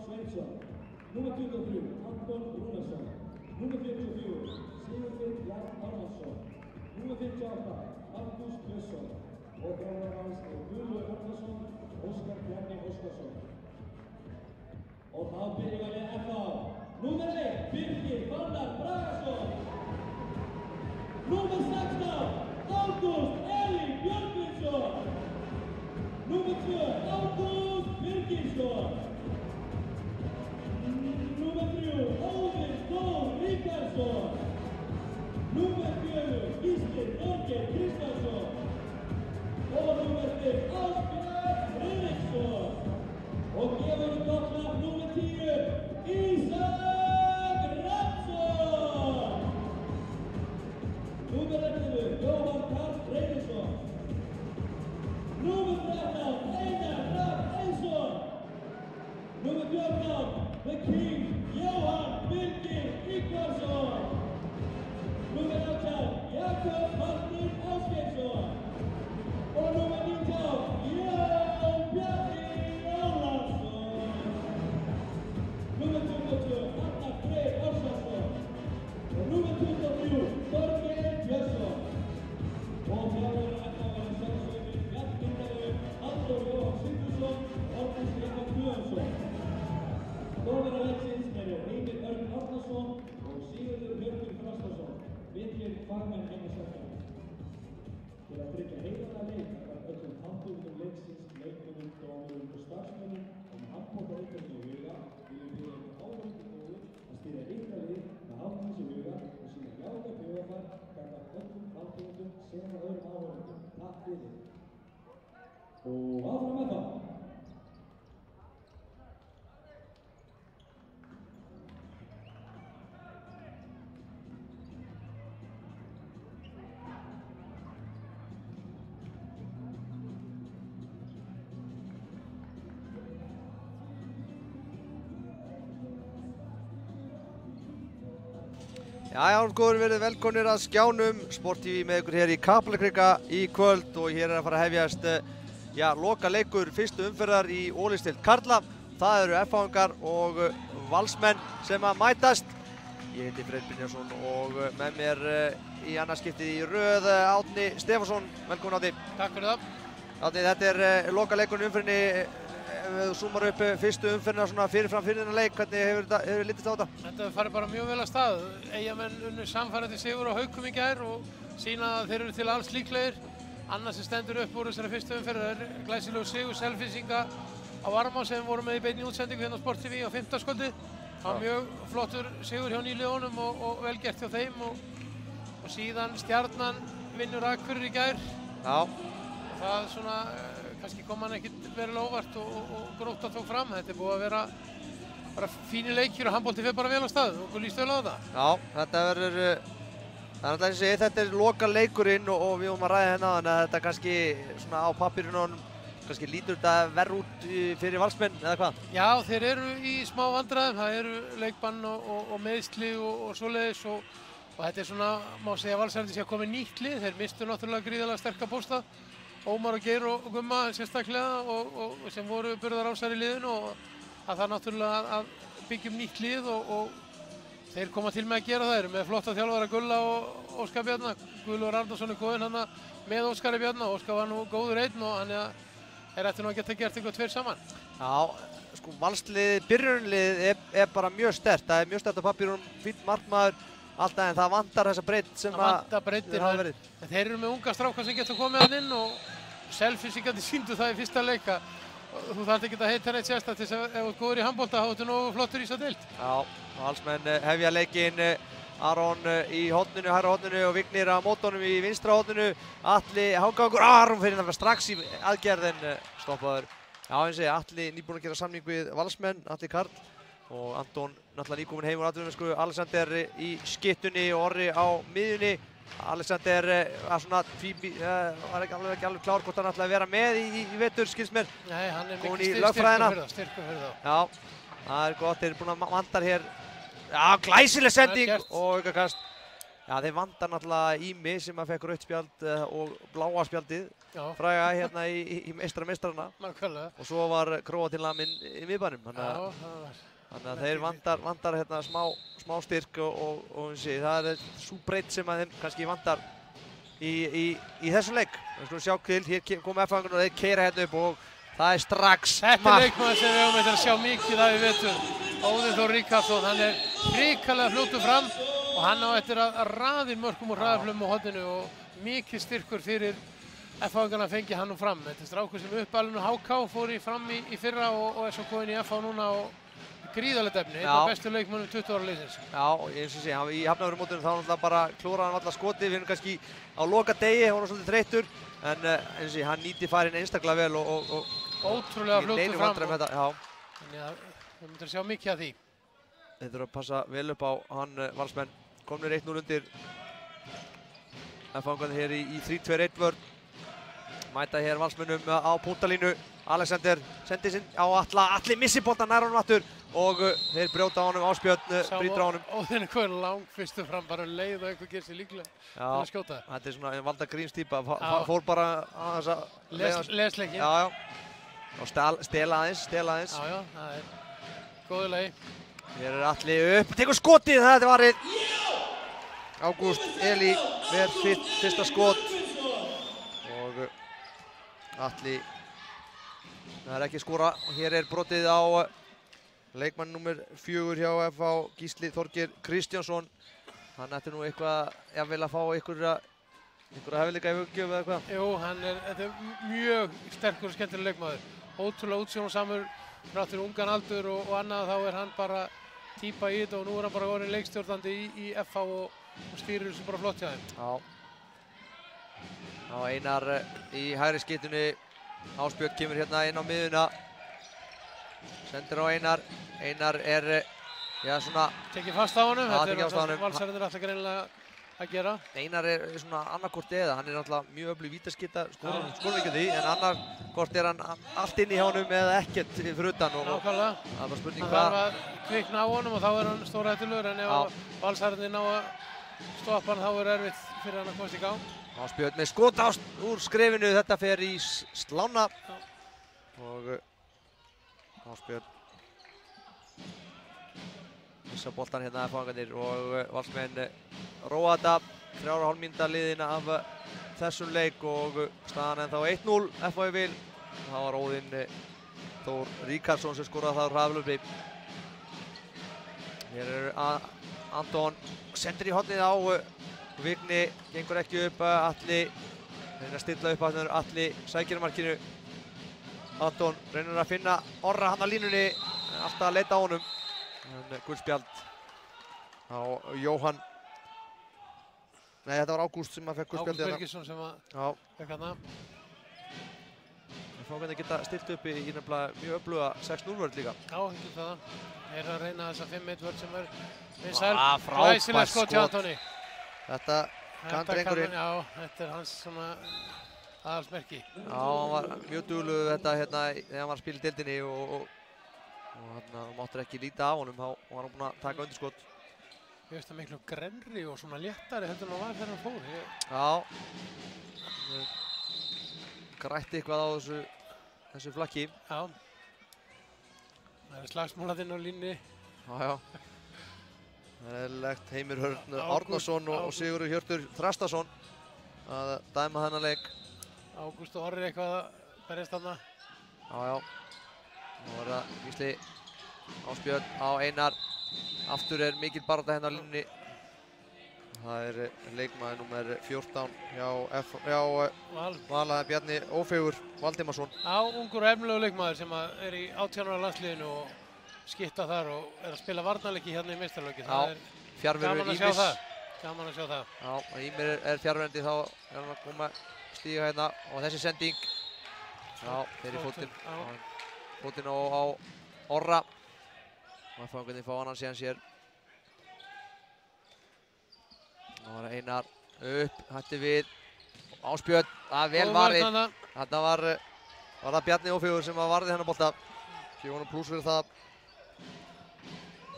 Sveinsson. Númer 23, Anton Rúnarsson. Númer 44, Sigurður Jarl Ármannsson. Númer 58, Markus Björnsson. Og þjálfari hans Guðlaugur Arnarsson, Óskar Bjarni Óskarsson. Og þá byrjum við með FH. Númer 1, Birgir Fannar Bragason. Númer 16, Ágúst Elín Björgvinsson. Númer 2, Ágúst Birgisson. Númer 3, Óðinn Þór Ríkharðsson. Númer 4, Gísli Þorgeir Kristjánsson. Og númer 5, Ásbjörn Friðriksson. Og gefur doppla númer 10, Ísak Rafnsson. Númer 11, Jóhann Karl Reynisson. Númer 13, Einar Rafn Einsson. Númer 14, The King, Jóhann Birgir Ingvarsson. Númer 18, Jakob Martin Ásgeirsson. Og númer 19, Jón Bjarni Ólarsson. Númer 22, Arnar Freyr Ársælsson. Og númer 23, Þorgeir Björnsson. Og þjálfari FH var sjálfsögðu Bjarnmyndaður, Halldór Jóhann Sigfússon og Árni Stefán Guðjónsson. Þjálfari leiksins eru Heimir Örn Árnason og Sigurður Björgvin Þrastásson, miklir fagmenn heimasækja. Til að tryggja heiðarlega leik gagnvart öllum handbókum leiksins, leikmönnum, dómurum og starfsmönnum og með handbókareiningu í huga viljum biðja ykkur áhorfendur góðu að stýra ykkar lið með áhuga í huga og sýna jákvætt hugarfar gagnvart öllum handbókum sem og öðrum áhorfendum. Takk fyrir. Og áfram með það. Jæja, góður verið velkomnir að skjánum, Sport TV með ykkur hér í Kaplakrika í kvöld og hér að fara að hefjast loka leikur fyrstu umferðar í Ólisteild karla. Það eru FH-ingar og Valsmenn sem að mætast. Ég heiti Freyr Brynjarsson og með mér í annarskiptið í röð Árni Stefánsson. Velkomin Árni. Takk fyrir það. Árni, þetta er loka leikurinn umferðinni. Ef þú zoomar upp fyrstu umferðina svona fyrirfram fyrir þennan leik, hvernig hefur litist á þetta? Þetta farið bara mjög vel af stað. Eyjamenn unnu samfærandi sigur á Haukum í gær og sýna að þeir eru til alls líklegir. Annað sem stendur upp úr þessari fyrstu umferð er glæsilegur sigur Selfyssinga á Varmá sem voru með í beinni útsendingu hérna á Sport TV á 5. kvöldi. Það var mjög flottur sigur hjá nýliðunum og vel gert hjá þeim og síðan Stjarnan vinnur Akureyri í gær. Já. Og það svona kannski kom hann ekkert verulega óvart og Grótta tók fram. Þetta er búið að vera bara fínir leikir og handbolti fer bara vel á stað. Okkur líst vel á þetta. Já, þetta verður, það er alltaf eins og ég, þetta er loka leikurinn og við vorum að ræða hérna þannig að þetta kannski svona á pappírunum kannski lítur þetta verð út fyrir Valsmenn eða hvað? Já, þeir eru í smá vandræðum. Það eru leikbann og meiðsli og svoleiðis og þetta er svona, má segja að Valsarnir sé að koma nýtt lið. Þeir mistu náttúrulega gríðarlega sterka pósta. Ómar og Geir og Gumma sérstaklega og sem voru burðarásar í liðinu og að það náttúrulega að byggjum nýtt lið og þeir koma til með að gera það. Þeir eru með flotta þjálfara Gulla og Óskar Bjarna. Guðlaugur Arnarsson er góðinn hann með Óskari Bjarna. Óskar var nú góður einn og hann ætti nú að geta gert eitthvað tveir saman. Já, sko Valsliðið, byrjunarliðið er bara mjög sterkt. Það er mjög sterkt á pappírunum, fínn markmaður. Alltaf en það vantar þessa breidd sem það vantar breiddir, en þeir eru með unga strákar sem geta komið hann inn og Selfyssingandi sýndu það í fyrsta leika. Þú þarft ekki að heita neitt sérstakt þess að ef þú ert góður í handbolta þá ertu nógu flottur í þessa deild. Já, Valsmenn hefja leikinn, Aron í horninu, hægra horninu og Vignir á mótunum í vinstra horninu. Atli Hágangur, Aron fyrir það strax í aðgerðin stoppaður. Já, eins og Atli nýbúinn að gera samning við Valsmenn, Atli Karl. Og Anton náttúrulega nýkominn heim úr atvinnumennsku, Alexander í skyttunni og Orri á miðjunni. Alexander var svona var ekki alveg klár hvort hann ætlaði að vera með í vetur, skilst mér. Nei, hann er mikið styrkur fyrir þá. Já, það er gott, þeir eru búin að vantar hér. Já, glæsileg sending og aukakast. Já, þeir vandar náttúrulega Ími sem að fekk rautt spjald og bláa spjaldið. Já. Fræga hérna í meistarana. Nákvæmlega. Og svo var Króatinn laminn í miðbænum. Þannig að þeir vandar hérna smá styrk og það er svo breytt sem að þeim kannski vandar í þessum leik. Við skulum sjá til, hér kom F-fangun og þeir keyra hérna upp og það er strax mark. Þetta er leikmaður sem við höfum eftir að sjá mikið af í vetur. Óðinn Þór Ríkharðsson, hann er hrikalega fljótur fram og hann á eftir að raði mörkum úr hraðaflum á horninu og mikið styrkur fyrir F-fangarna fengi hann nú fram. Þetta er strákur sem uppalinn og HK fór fram í fyrra og er svo komin í FH núna og gríðarlegt efni, einn af bestu leikmönnum 20 ára liðsins. Já, eins og sé, í Hafnarfjarðarmótinu þá náttúrulega bara klóraði hann alla skotið, við erum kannski á loka degi, hann var svolítið þreyttur, en eins og sé, hann nýtti færin einstaklega vel og ótrúlega fljótur fram. Þannig að við myndum sjá mikið af því. Þeir þurfa að passa vel upp á hann valsmenn, komnir 1-0 undir F-fangarnir hér í 3-2-1 vörn. Mæta hér valsmennum á punktalínu. Alexander sendi sinn á Atli missi boltann nær honum aftur og þeir brjóta á honum, Ásbjörn brýtur á honum. Óðinn er komin langfyrstu fram, bara leið og eitthvað gerir sér líklega til að skjóta. Þetta er svona valda grínstýpa, fór bara að þess að lesleikin. Og stela aðeins. Já, það er góðu leið. Hér er Atli upp, tekur skotið, þetta er varið. Ágúst Elí verð fyrsta skot og Atli það er ekki skora og hér er brotið á leikmann nummer 4 hjá FH, Gísli Þorgeir Kristjánsson. Hann ætti nú eitthvað jafnvel að fá einhverja hæfileika í hugjöf eða eitthvað. Jú, þetta er mjög sterkur og skemmtileg leikmaður. Ótrúlega útsjónsamur, þráttur ungan aldur og annað, þá er hann bara típa í þetta og nú er hann bara orðinn leikstjórnandi í FH og stýrir þessu bara flott hjá þeim. Já. Þá Einar í hægri skyttunni. Ásbjörn kemur hérna inn á miðuna. Sendir á Einar. Einar er, svona... Tekið fast á honum. Þetta er það sem valsararnir alltaf greinilega að gera. Einar er svona annarkort eða. Hann er náttúrulega mjög öflug vítaskytta, skorum ekki því, en annarkort er hann allt inn í honum eða ekkert fyrir utan. Nákvæmlega. Það er bara spurning hvað... Hann þarf að kvikna á honum og þá er hann stórhættulegur, en ef valsararnir ná að stoppa hann, þá er erfitt fyrir hann að komast í gang. Ásbjörn með skot úr skrefinu, þetta fer í slána og Ásbjörn missa boltan hérna að fangarnir og valsmenn róa þetta 3,5 mínúta liðina af þessum leik og staðan ennþá 1-0 FH í vil. Það var Óðinn Þór Ríkharðsson sem skoraði það úr hraðaflöfni. Hér er Anton sendir í hornið á Vigni, gengur ekki upp, Atli reynir að stilla upp að Atli sækir markinu. Anton reynir að finna Orra hann á línunni, alltaf að leita á honum. En gulspjald á Jóhann. Nei, þetta var Ágúst sem að fekk gulspjaldið. Ágúst Birgisson sem að fekk hana. Þeir fá hvernig að geta stilt upp í nefnilega mjög öfluga 6-0 vörð líka. Já, ekki það. Þeir eru að reyna þessa 5-1 vörð sem er vinsæl. Glæsileg skot hjá Antoni. Þetta kann drengurinn. Já, þetta er hans svona aðalsmerki. Já, hann var mjög duglegur þetta hérna þegar hann var að spila í deildinni og hann máttur ekki líta á honum, þá var hann búinn að taka undirskot. Ég veist það miklu grenri og svona léttari heldur hann var þegar hann fór. Já. Grætti eitthvað á þessu flakki. Já. Það er slagsmúlatinn á línni. Já. Það er eðlilegt Heimir Örn Árnason og Sigurður Hjörtur Þrastason að dæma þennan leik. Ágúst og Orri eitthvað að berjast þarna. Já. Nú er það Gísli Ásbjörn á Einar. Aftur er mikil barátta hérna á línunni. Það er leikmaður númer 14 hjá Val, Bjarni Ófeigur Valdimarsson. Já, ungur og efnilegu leikmaður sem er í 18 ára landsliðinu og skitta þar og er að spila varnarleiki hérna í meistaraflokki. Það er gaman að sjá það. Gaman að sjá það. Já, Ímir er fjarverandi, þá er hann að koma stíga hérna og þessi sending. Já, þeir í fótinn á Orra. Og að fá hvernig fá hann síðan sér. Það var Einar upp, hætti við. Ásbjörn, það er vel varið. Þetta var það Bjarni Ófeigur sem varði hennar bolta. 4 pluss fyrir það.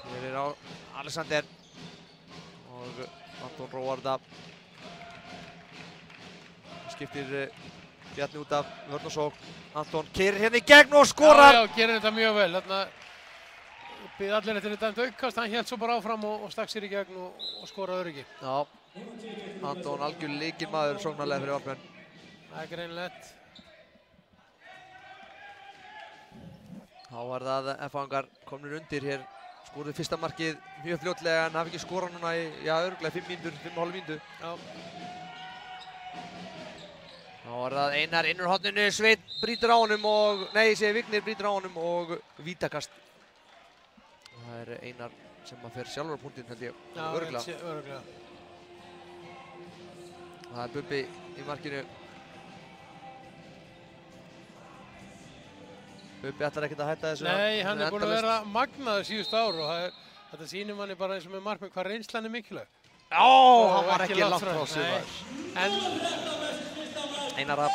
Hér er á Alexander. og Anton róar þetta. Skiptir Bjarni út af vörn og sókn. Anton keyrir hérna í gegn og skorar! Já, gerir þetta mjög vel. Þarna býð allir eftir þetta aukast, hann hélt svo bara áfram og stakk sér í gegn og skoraði öryggi. Já, Anton algjör lykilmaður sóknarlega fyrir Valsmenn. Það er greinilegt. Þá var það F-fangar komnir undir hér. Skoruðu fyrsta markið mjög fljótlega en hafi ekki skorað núna í, örugglega 5 mínútur, 5,5 mínútur. Já. Þá var það Einar inn úr horninu, Sveinn brýtur á honum og, nei, ég segi Vignir brýtur á honum og vítakast. Það er Einar sem fer sjálfur á punktinn, held ég, örugglega. Já, örugglega. Það er Bubbi í markinu. Bubbi ætlar ekkert að hætta þessu. Nei, hann er búinn að vera magnaður síðustu ár og þetta sýnir manni bara eins og með markmenn hvað reynslan er mikilvæg. Já, hann var ekki langt frá sig. En Einar að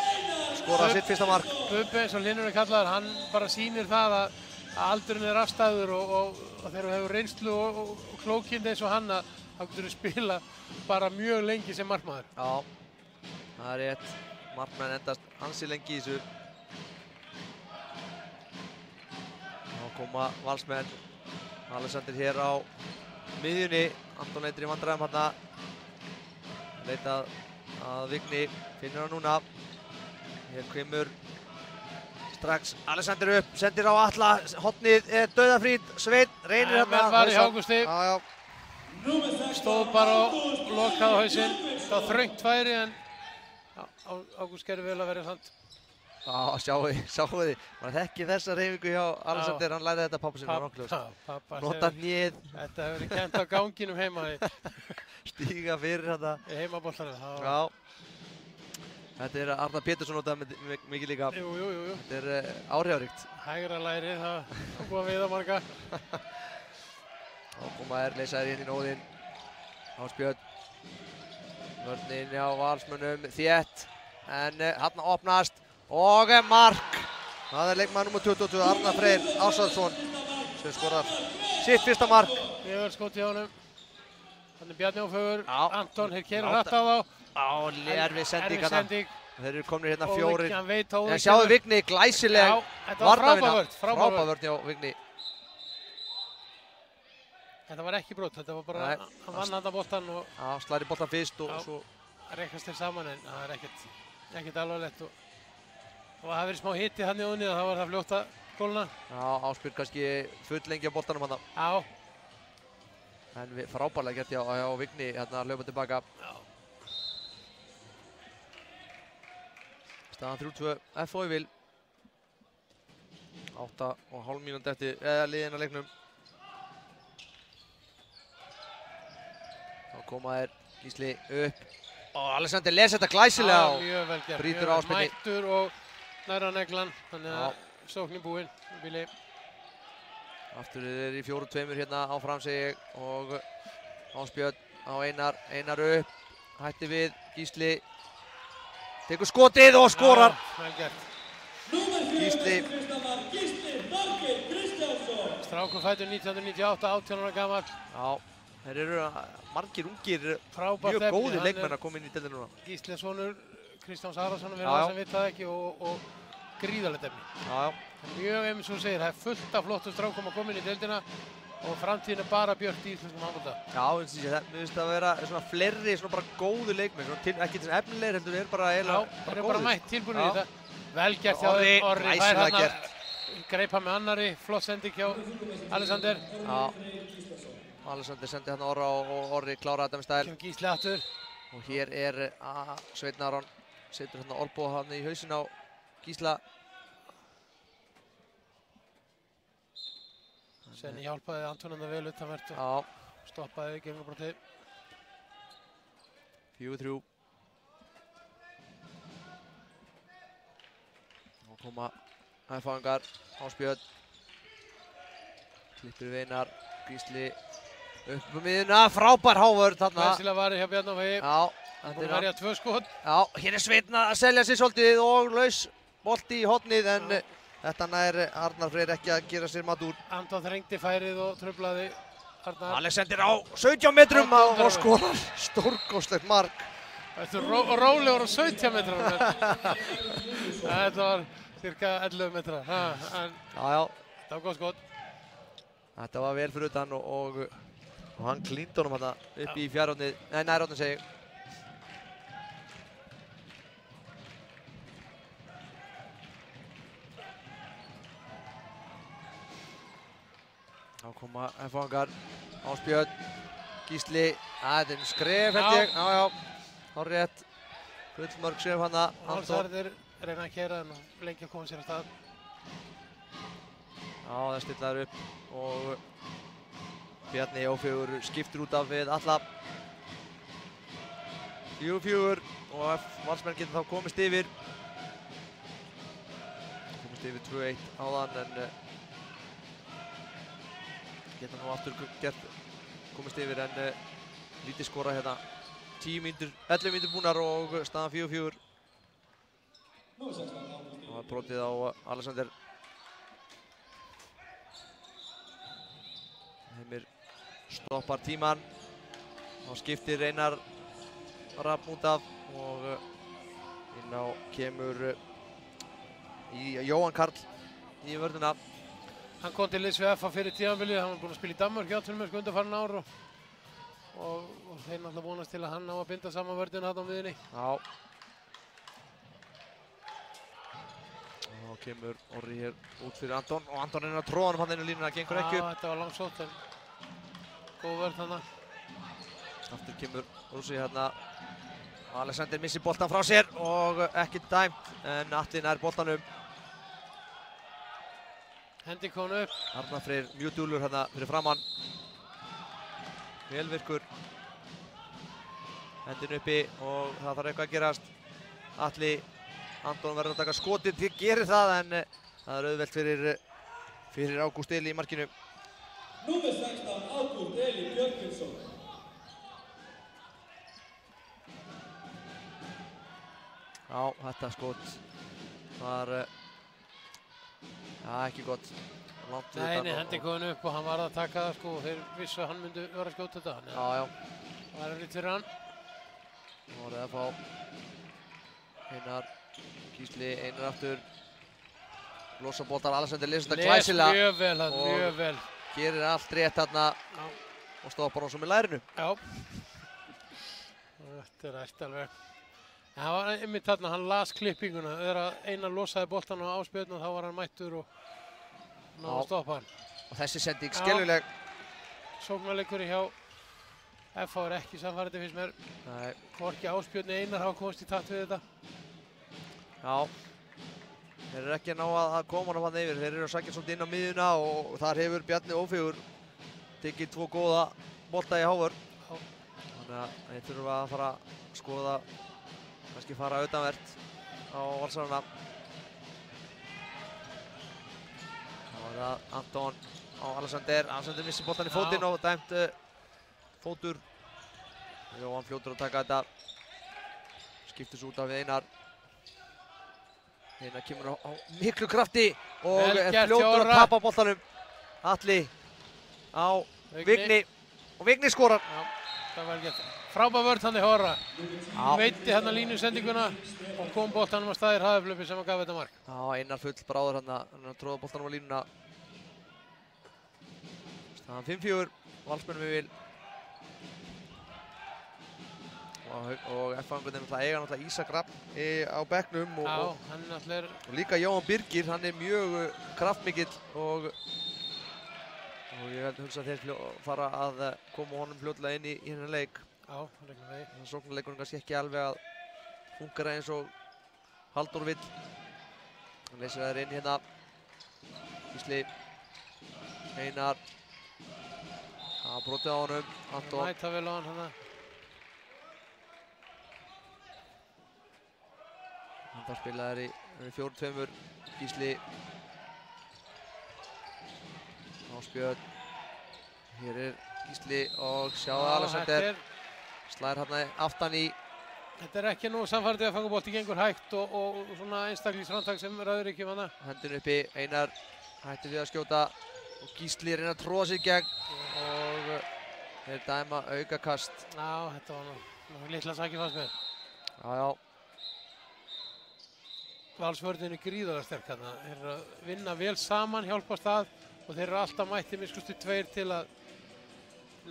skora sitt fyrsta mark. Bubbi, eins og Linur er kallaður, hann bara sýnir það að aldurinn er afstæður og þegar þú hefur reynslu og klókindi eins og hann að þá getur þú spila bara mjög lengi sem markmaður. Já, það er rétt. Markmenn endast ansi lengi í þessu. Þá koma Valsmenn. Alexander hér á miðjunni. Anton Einar í vandræðum hérna. Leitað að Vigni, finnur hann núna. Hér kemur strax Alexander upp, sendir á Atla, hornið er dauðafrít, Sveinn reynir hérna. Menn var í Ágústi, já. stóð bara og lokaði á hausinn. Það var þröngt færi en Ágúst gerði vel að vera samt. Já, sjáu þið, maður þekki þessa reyfingu hjá Alexander, hann lærði þetta pappa sinni á nokkuð. Nota hnið. Þetta hefur verið kennt á ganginum heima. Stíga fyrir þetta. Í heimaboltanum. Já. Þetta er Arnar Pétursson notaði mikið líka. Jú. Þetta er áhrifaríkt. Hægra læri, það er búið að veiða marga. Þá koma leysaðir inn í nóðinn. Ásbjörn. Vörnin hjá Valsmönnum þétt. En hann opnast. Og mark. Það er leikmaður nr. 22, Arnar Freyr Ársælsson sem skorar sitt fyrsta mark. Mjög skot hjá honum. Hann er Bjarni Ófögur. Anton, hér keyrir hratt á þá. Erfið sending hérna. Þeir eru komnir hérna fjórir. En sjáðu Vigni, glæsileg varnarvinna. Frábær vörn hjá Vigni. Þetta var ekki brot, þetta var bara, hann vann hann boltan og... Já, slær í boltan fyrst og svo... Rekkast þeir saman en það er ekkert alvarlegt og það hafi verið smá hiti hann í óni og þá var það fljótt að gólna. Já, Ásbjörn kannski full lengi á boltanum hann. Já. En frábærlega gert hjá Vigni hérna að hlaupa tilbaka. Já. Staðan 3-2, FH í vil. 8,5 mínútur eftir liðin að leiknum. Þá koma Gísli upp. Og Alexander les þetta glæsilega og mjög vel gert. Brýtur á spilni. Mættur og næra neglan, þannig að sóknin búinn. Bíli. Aftur er í 4-2 hérna áfram segi ég og Ásbjörn á Einar. Einar upp, hætti við Gísli. Tekur skotið og skorar. Vel gert. Gísli. Strákur fæddur 1998, 18 ára gamall. Já, þeir eru margir ungir, Frábært mjög góðir efni, leikmenn að koma inn í deildina núna. Gísli sonur Kristjáns Arason, við erum það sem veit það ekki og gríðarlegt efni. Já. Mjög eins og þú segir, það er fullt af flottum strákum að koma inn í deildina og framtíðin er bara björt í íslenskum handbolta. Já, mér finnst það að vera svona fleiri, svona bara góðu leikmenn, ekki til efnilegir heldur, þeir eru bara eiginlega bara góðir. Já, þeir eru bara mætt tilbúinir í þetta. Vel gert hjá þeim, Orri fær hann að greipa með annari, flott sending hjá Alexander. Já, Alexander sendi hann Orra og Orri kláraði þetta með stæl. Kemur Gísli aftur. Og hér er Sveinn Aron, setur hérna olbúa hann í hausinn á Gísla. Svenni hjálpaði Antonina vel utanvert og stoppaði gegnumbrotið. 4-3. Nú koma F-fangar, Ásbjörn. Klippir við Einar, Gísli upp á miðjuna, frábær hávörð þarna. Glæsilega varið hjá Bjarni á vegi. Já. Búinn að verja 2 skot. Já, hér er Sveinn að selja sig svolítið og laus bolti í hornið en þetta nær Arnar Freyr ekki að gera sér mat úr. Anton þrengdi færið og truflaði Arnar. Alexander á 17 metrum og skorar stórkostlegt mark. Þetta er rólegur á 17 metrar. Þetta var cirka 11 metrar. Já. Þetta var gott skot. Þetta var vel fyrir utan og hann klíndi honum þarna upp í fjærhornið, nei nærhornið segi ég. Þá koma F-fangar, Ásbjörn, Gísli, þetta er skref held ég, já, hár rétt, fullmörg skref hana, Valsarðir reyna að keyra en lengi að koma sér af stað. Já, það stillaður upp og Bjarni Ófegur skiptir út af við alla. 4-4 og Valsmenn getur þá komist yfir. Komist yfir 2-1 áðan en geta nú aftur komist yfir en lítið skora hérna. 11 mínútur búnar og staðan 4-4. Það var brotið á Alexander. Heimir stoppar tíman og skiptir Einar Rafn út af og inn á kemur Jóhann Karl í vörðina. Hann kom til liðs við FH fyrir tímabilið, hann var búinn að spila í Danmörk í atvinnumennska undanfarin ár og þeir náttúrulega vonast til að hann ná að binda saman vörðina þarna á miðjunni. Já. Og kemur Orri hér út fyrir Anton og Anton er að tróða hann hann inn á línuna, gengur ekki upp. Já, þetta var langsótt en góð vörð þarna. Aftur kemur Rússi hérna. Alexander missir boltan frá sér og ekki dæmt en Atli nær boltanum. Hendi kom upp. Arnar Freyr mjög dúllur hérna fyrir framann. Velvirkur. Hendin uppi og það þarf eitthvað að gerast. Atli, Anton verður að taka skotið, gerir það en það er auðvelt fyrir Ágúst Eli í markinu. Númer 16, Ágúst Eli Björgvinsson. Já, þetta skot var ekki gott. Nei, hendi kom upp og hann var að taka það sko og þeir vissu að hann myndi vera að skjóta þetta. Já. Það var erfitt fyrir hann. Nú voruð að fá Einar, Gísli, Einar aftur. Losa boltar, Alexander lesur þetta glæsilega. Mjög vel hann, mjög vel. Gerir allt rétt þarna og stoppar hann svo með lærinu. Já. Þetta er ætt alveg. Það var einmitt þarna, hann las klippinguna. Þegar Einar losaði boltan á Ásbjörn og þá var hann mættur og náði að stoppa hann. Og þessi sending skelfileg. Sóknarleikurinn hjá FH er ekki samfærandi finnst mér. Nei. Hvorki Ásbjörn Einar hafa komist í takt við þetta. Já. Þeir eru ekki að ná að koma hann hann yfir. Þeir eru að sækja svolítið inn á miðjuna og þar hefur Bjarni Ófegur tekið 2 góða bolta í hávörn. Þannig að þeir þurfa að fara að skoða, kannski fara utanvert á valsarana. Þá er það Anton á Alexander. Alexander missir boltan í fótinn og dæmt fótur. Jóhann fljótur að taka þetta. Skiptir svo út af við Einar. Einar kemur á miklu krafti og er fljótur að tapa boltanum. Atli á Vigni og Vigni skorar. Já, það var ekki frábær vörð hann í Hóra. Hann veitti hérna línusendinguna og kom boltanum að staðir hraðaflöpi sem hann gaf þetta mark. Já, Einar full bráður hérna, hann tróða boltanum á línuna. Staðan 5-4, Valsmennum við vil. Og F-fangunni eiga náttúrulega Ísak Rafn á bekknum og líka Jóhann Birgir, hann er mjög kraftmikill og ég held að hugsa að þeir fara að koma honum fljótlega inn í hennar leik. Já, regnum við. Sóknarleikurinn kannski ekki alveg að fungera eins og Halldór vill. Hann leysir þær inn hérna. Gísli, Einar. Það brotið á honum, Anton. Mæta vel á hann hérna. Það spilaði í 4-2, Gísli, Ásbjörn, hér er Gísli og sjáðu Alexander, slær hérna aftan í. Þetta er ekki nú samfærandi að fanga bolti, gengur hægt og svona einstaklingsframtak sem ræður ekki um hana. Hendin uppi, Einar hættir við að skjóta og Gísli reyna að tróða sig gegn og Þeir dæma aukakast. Já, þetta var nú litla sakið fannst mér. Já. Valsvörðin er gríðarlega sterk þarna. Þeir eru að vinna vel saman, hjálpast að og þeir eru alltaf mættið miskustu 2 til að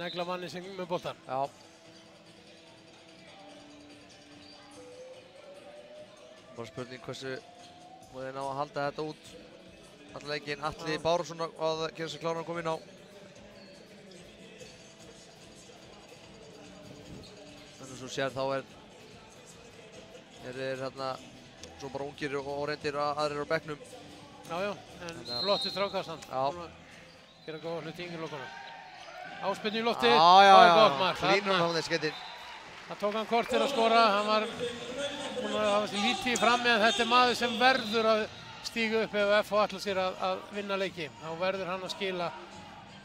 negla manni sem með boltan. Já. Bara spurning hversu má þeir ná að halda þetta út allan leikinn. Atli Bárusson að gera sig kláran að koma inn á. Þannig að svo sér þá eru þeir hérna svo bara ungir og reyndir aðrir á bekknum. Já, en flottu strákar samt. Já. Gera góða hluti í yngirlokunum. Áspyrnu í lofti. Já. Gott mark. Línur á þeir skeytin. Það tók hann kortir að skora. Hann var búinn að hafa sér lítið í frammi en þetta er maður sem verður að stíga upp ef FH ætlar sér að vinna leiki. Þá verður hann að skila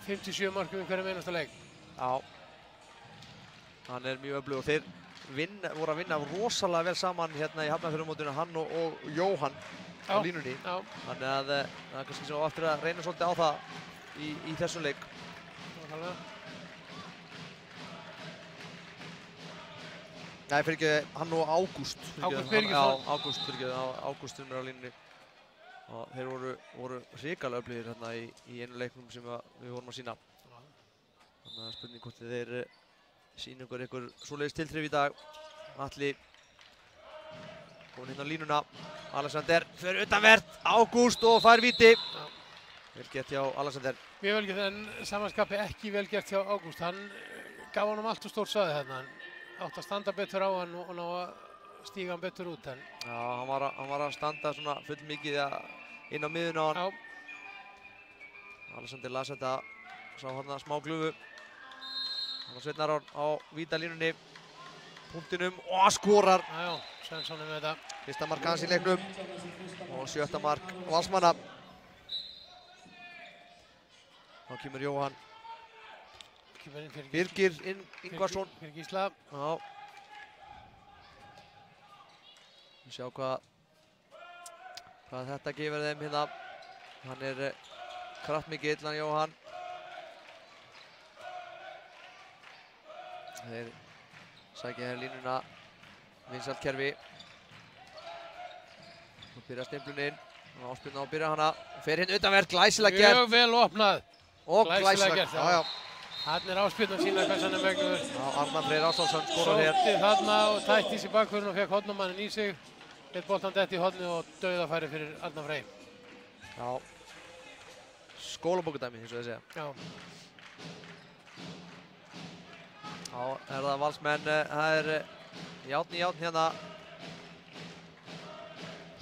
57 markum í hverjum einasta leik. Já. Hann er mjög öflugur. Þeir voru að vinna rosalega vel saman hérna í Hafnarfjarðarmótinu, hann og Jóhann á línunni. Já. Þannig að það er kannski sem á eftir að reyna svolítið á það í þessum leik. Nákvæmlega. Nei, fyrir ekki, hann og Ágúst. Ágúst Birgisson. Já, Ágúst er á línunni. Og þeir voru hrikalega öflugir hérna í einu leiknum sem við vorum að sýna. Þannig að spurning hvort þeir sýna ykkur svoleiðis tilþrif í dag. Atli komin hérna á línuna. Alexander fyrir utanvert. Ágúst og fær víti. Vel gert hjá Alexander. Mjög vel gert, en samanskapi ekki vel gert hjá Ágúst. Hann gaf honum allt og stórt svæði hérna. Hann átti að standa betur á hann og ná að stíga hann betur út. Já, hann var að standa svona full mikið inn á miðun á hann. Já. Alexander las þetta, sá hann smá glufu. Hann var Sveinn Aron á vítalínunni, punktinum og skorar. Já, Svensson er með þetta. Fyrsta mark hans í leiknum og 7. mark Valsmanna. Þá kemur Jóhann. Birgir Ingvarsson. Fyrir Gísla. Já. Við sjá hvað þetta gefur þeim hérna. Hann er kraftmikill, hann Jóhann. Þeir sækja hér línuna, vinsælt kerfi. Nú byrjar stimplun inn, áspilna á að byrja hana. Fer hinn utanvert, glæsilega gert. Mjög vel opnað. Og glæsilega gert, já. Hann er áspilna sína hvers hann er megnuður. Já, Arnar Freyr Ástvaldsson skorar hér. Sótti þarna og tætti í sig bakvörðun og fekk hornumanninn í sig. Lét boltan detti í hornið og dauðafæri fyrir Arnar Freyr. Já. Skólabókudæmi, eins og þeir segja. Já. Já, er það Valsmenn, það er járn í járn hérna.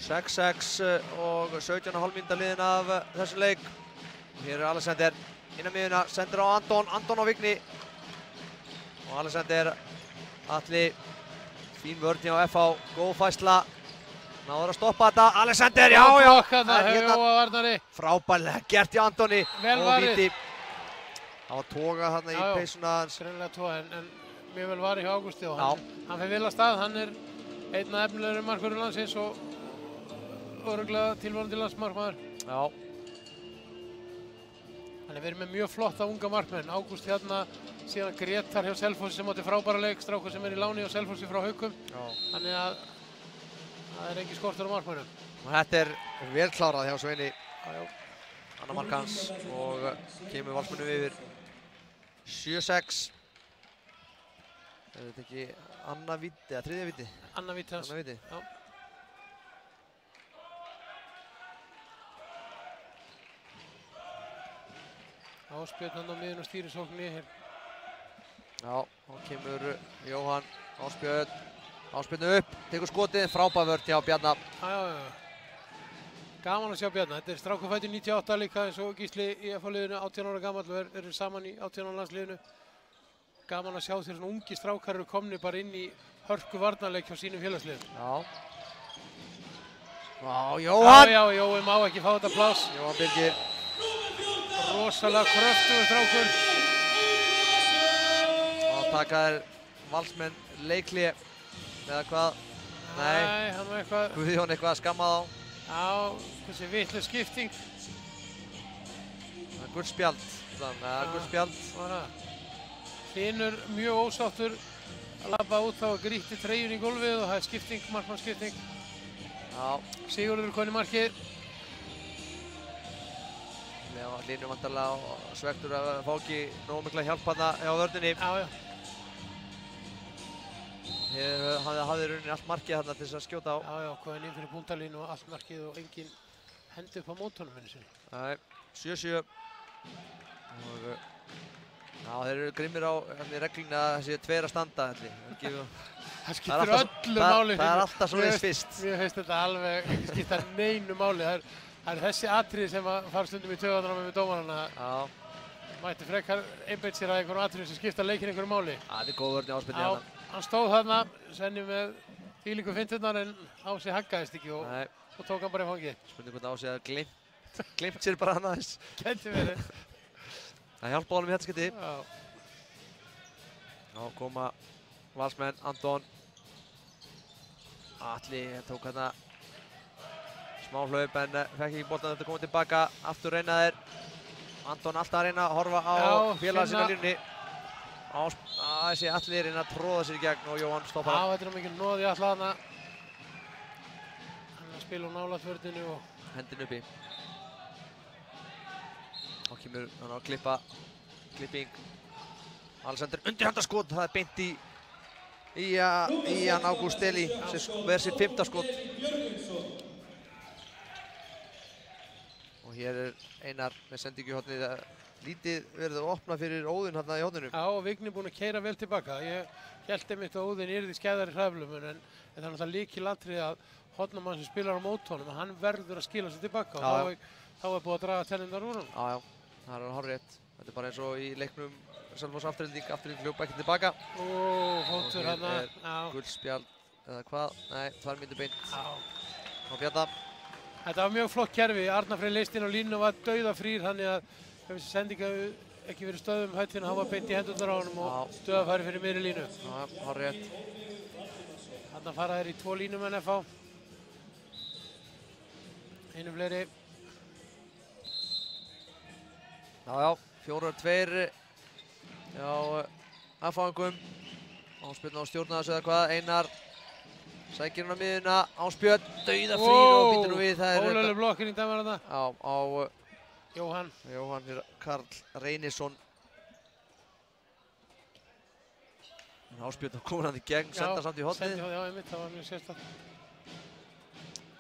6-6 og 17,5 mínúta liðin af þessum leik. Hér er Alexander inn á miðjuna, sendir á Anton á Vigni. Og Alexander, Atli, fín vörn hjá FH, góð færsla. Náður að stoppa þetta, Alexander, já. Frábærlega gert hjá Antoni. Vel varið. Víti. Það var toga þarna í peysuna hans. Greinlega toga, en mjög vel varið hjá Ágústi og hann fer vel af stað. Hann er einn af efnilegri markvörðum landsins og örugglega tilvonandi landsmarkmaður. Já. Hann er verið með mjög flotta unga markmenn. Ágúst hérna, síðan Gretar hjá Selfossi sem átti frábæra leik, strákur sem er í láni hjá Selfossi frá Haukum. Þannig að það er ekki skortur á markmennum. Og þetta er vel klárað hjá Sveini. Annar mark hans og kemur Valsmönnum yfir 7-6. Er þetta ekki annað víti eða þriðja víti? Annað víti hans. Annað víti. Já. Áspjörn hann á miðun og stýrir sókninni hér. Já, þá kemur Jóhann, Áspjörn upp, tekur skotið, frábær vörn hjá Bjarna. Já. Gaman að sjá Bjarna. Þetta er strákur fæddur 98 líka eins og Gísli í FH-liðinu, 18 ára gamall og eru saman í 18 ára landsliðinu. Gaman að sjá þegar svona ungi strákar eru komni bara inn í hörku varnarleik hjá sínum félagsliðum. Já. Já, Jóhann! Já, Jói má ekki fá þetta pláss. Jóhann Birgir. Rosalega kröftugur strákur. Og taka þér Valsmenn leikli eða hvað? Nei, hann var eitthvað... Guðjón eitthvað að skamma þá. Já, þessi vitlaus skipting. Það er gult spjald. Það er gult spjald. Hlynur mjög ósáttur að labba út þá að grýtti treyjun í gólfið og það er skipting, markmannsskipting. Já. Sigurður konið markið. Hlynur vantarlega svektur að fá ekki nógu mikla hjálp þarna hjá vörninni. Já. Hann hafði rauninni allt markið þarna til þess að skjóta á. Já, kominn inn fyrir punktalínu og allt markið og engin hendi upp á mótunum minni sinni. Nei, 7-7. Já, þeir eru grimmir á reglunni að þessi tveir að standa. Það skiptir öllu máli. Það er alltaf svoleiðis fyrst. Mér finnst þetta alveg ekki skipta neinu máli. Það er þessi atriði sem fara stundum í taugarnar með dómarana. Já. Mætti frekar einbeitt sér að einhverjum atriðum sem skipta leikinn einhverju máli. Það er góð vörn í áspilni hérna. Hann stóð þarna, Svenni með þvílíku finturnar en Ási haggaðist ekki og tók hann bara í fangið. Spurning hvort Ási hafði gleymt sér bara hann aðeins. Gæti verið. Það hjálpa honum í þetta skipti. Já. Já, koma Valsmenn, Anton. Atli tók hérna smá hlaup en fekk ekki boltan eftir að koma tilbaka. Aftur reyna þeir. Anton alltaf að reyna að horfa á félaga sína línunni. Þessi Atli reyna að tróða sér í gegn og Jóhann stoppar hann. Já, þetta er mikið nóð í Atla þarna. Hann er að spila úr nálægt vörðinu og hendin uppi. Þá kemur hann að klipping. Alexander undirhandaskot, það er beint í hann Ágúst Eli sem verður sitt 5. skot. Og hér er Einar með sendingu í hornið. Lítið verið að opna fyrir Óðinn hérna í horninu. Já, og Vigni búinn að keyra vel tilbaka. Ég hélt einmitt að Óðinn yrði skæðari hreyflum en það er náttúrulega lykilatriði að hornamann sem spilar á móti honum, hann verður að skila sér tilbaka og þá er búið að draga tennurnar úr honum. Já, það er hárrétt. Þetta er bara eins og í leiknum Selfoss afturhending hljópa ekki tilbaka. Fótur hérna. Gullspjald eða hvað? Nei, 2 mínútur beint. Á Bjarna. Þetta var mjög flott kerfi. Arnar Freyr leist inn á línu og var dauðafrýr, þannig að þessi sending hefði ekki verið stöðum hættin að hann var beint í hendurnar á honum og stöðafæri fyrir miðri línu. Já, hárrétt. Þarna fara þeir í 2 línumenn FH. Einu fleiri. Já, 4-2 hjá FH-ingum. Áspjörn á stjórnaðs eða hvað, Einar sækir hann á miðuna, Ásbjörn, dauðafrýr og býtur nú við. Ólögleg blokkin í dæmar þarna. Já, á Jóhann Karl Reynisson. Ásbjörn komur hann í gegn, senda samt í hornið. Já, einmitt, það var mjög sérstakt.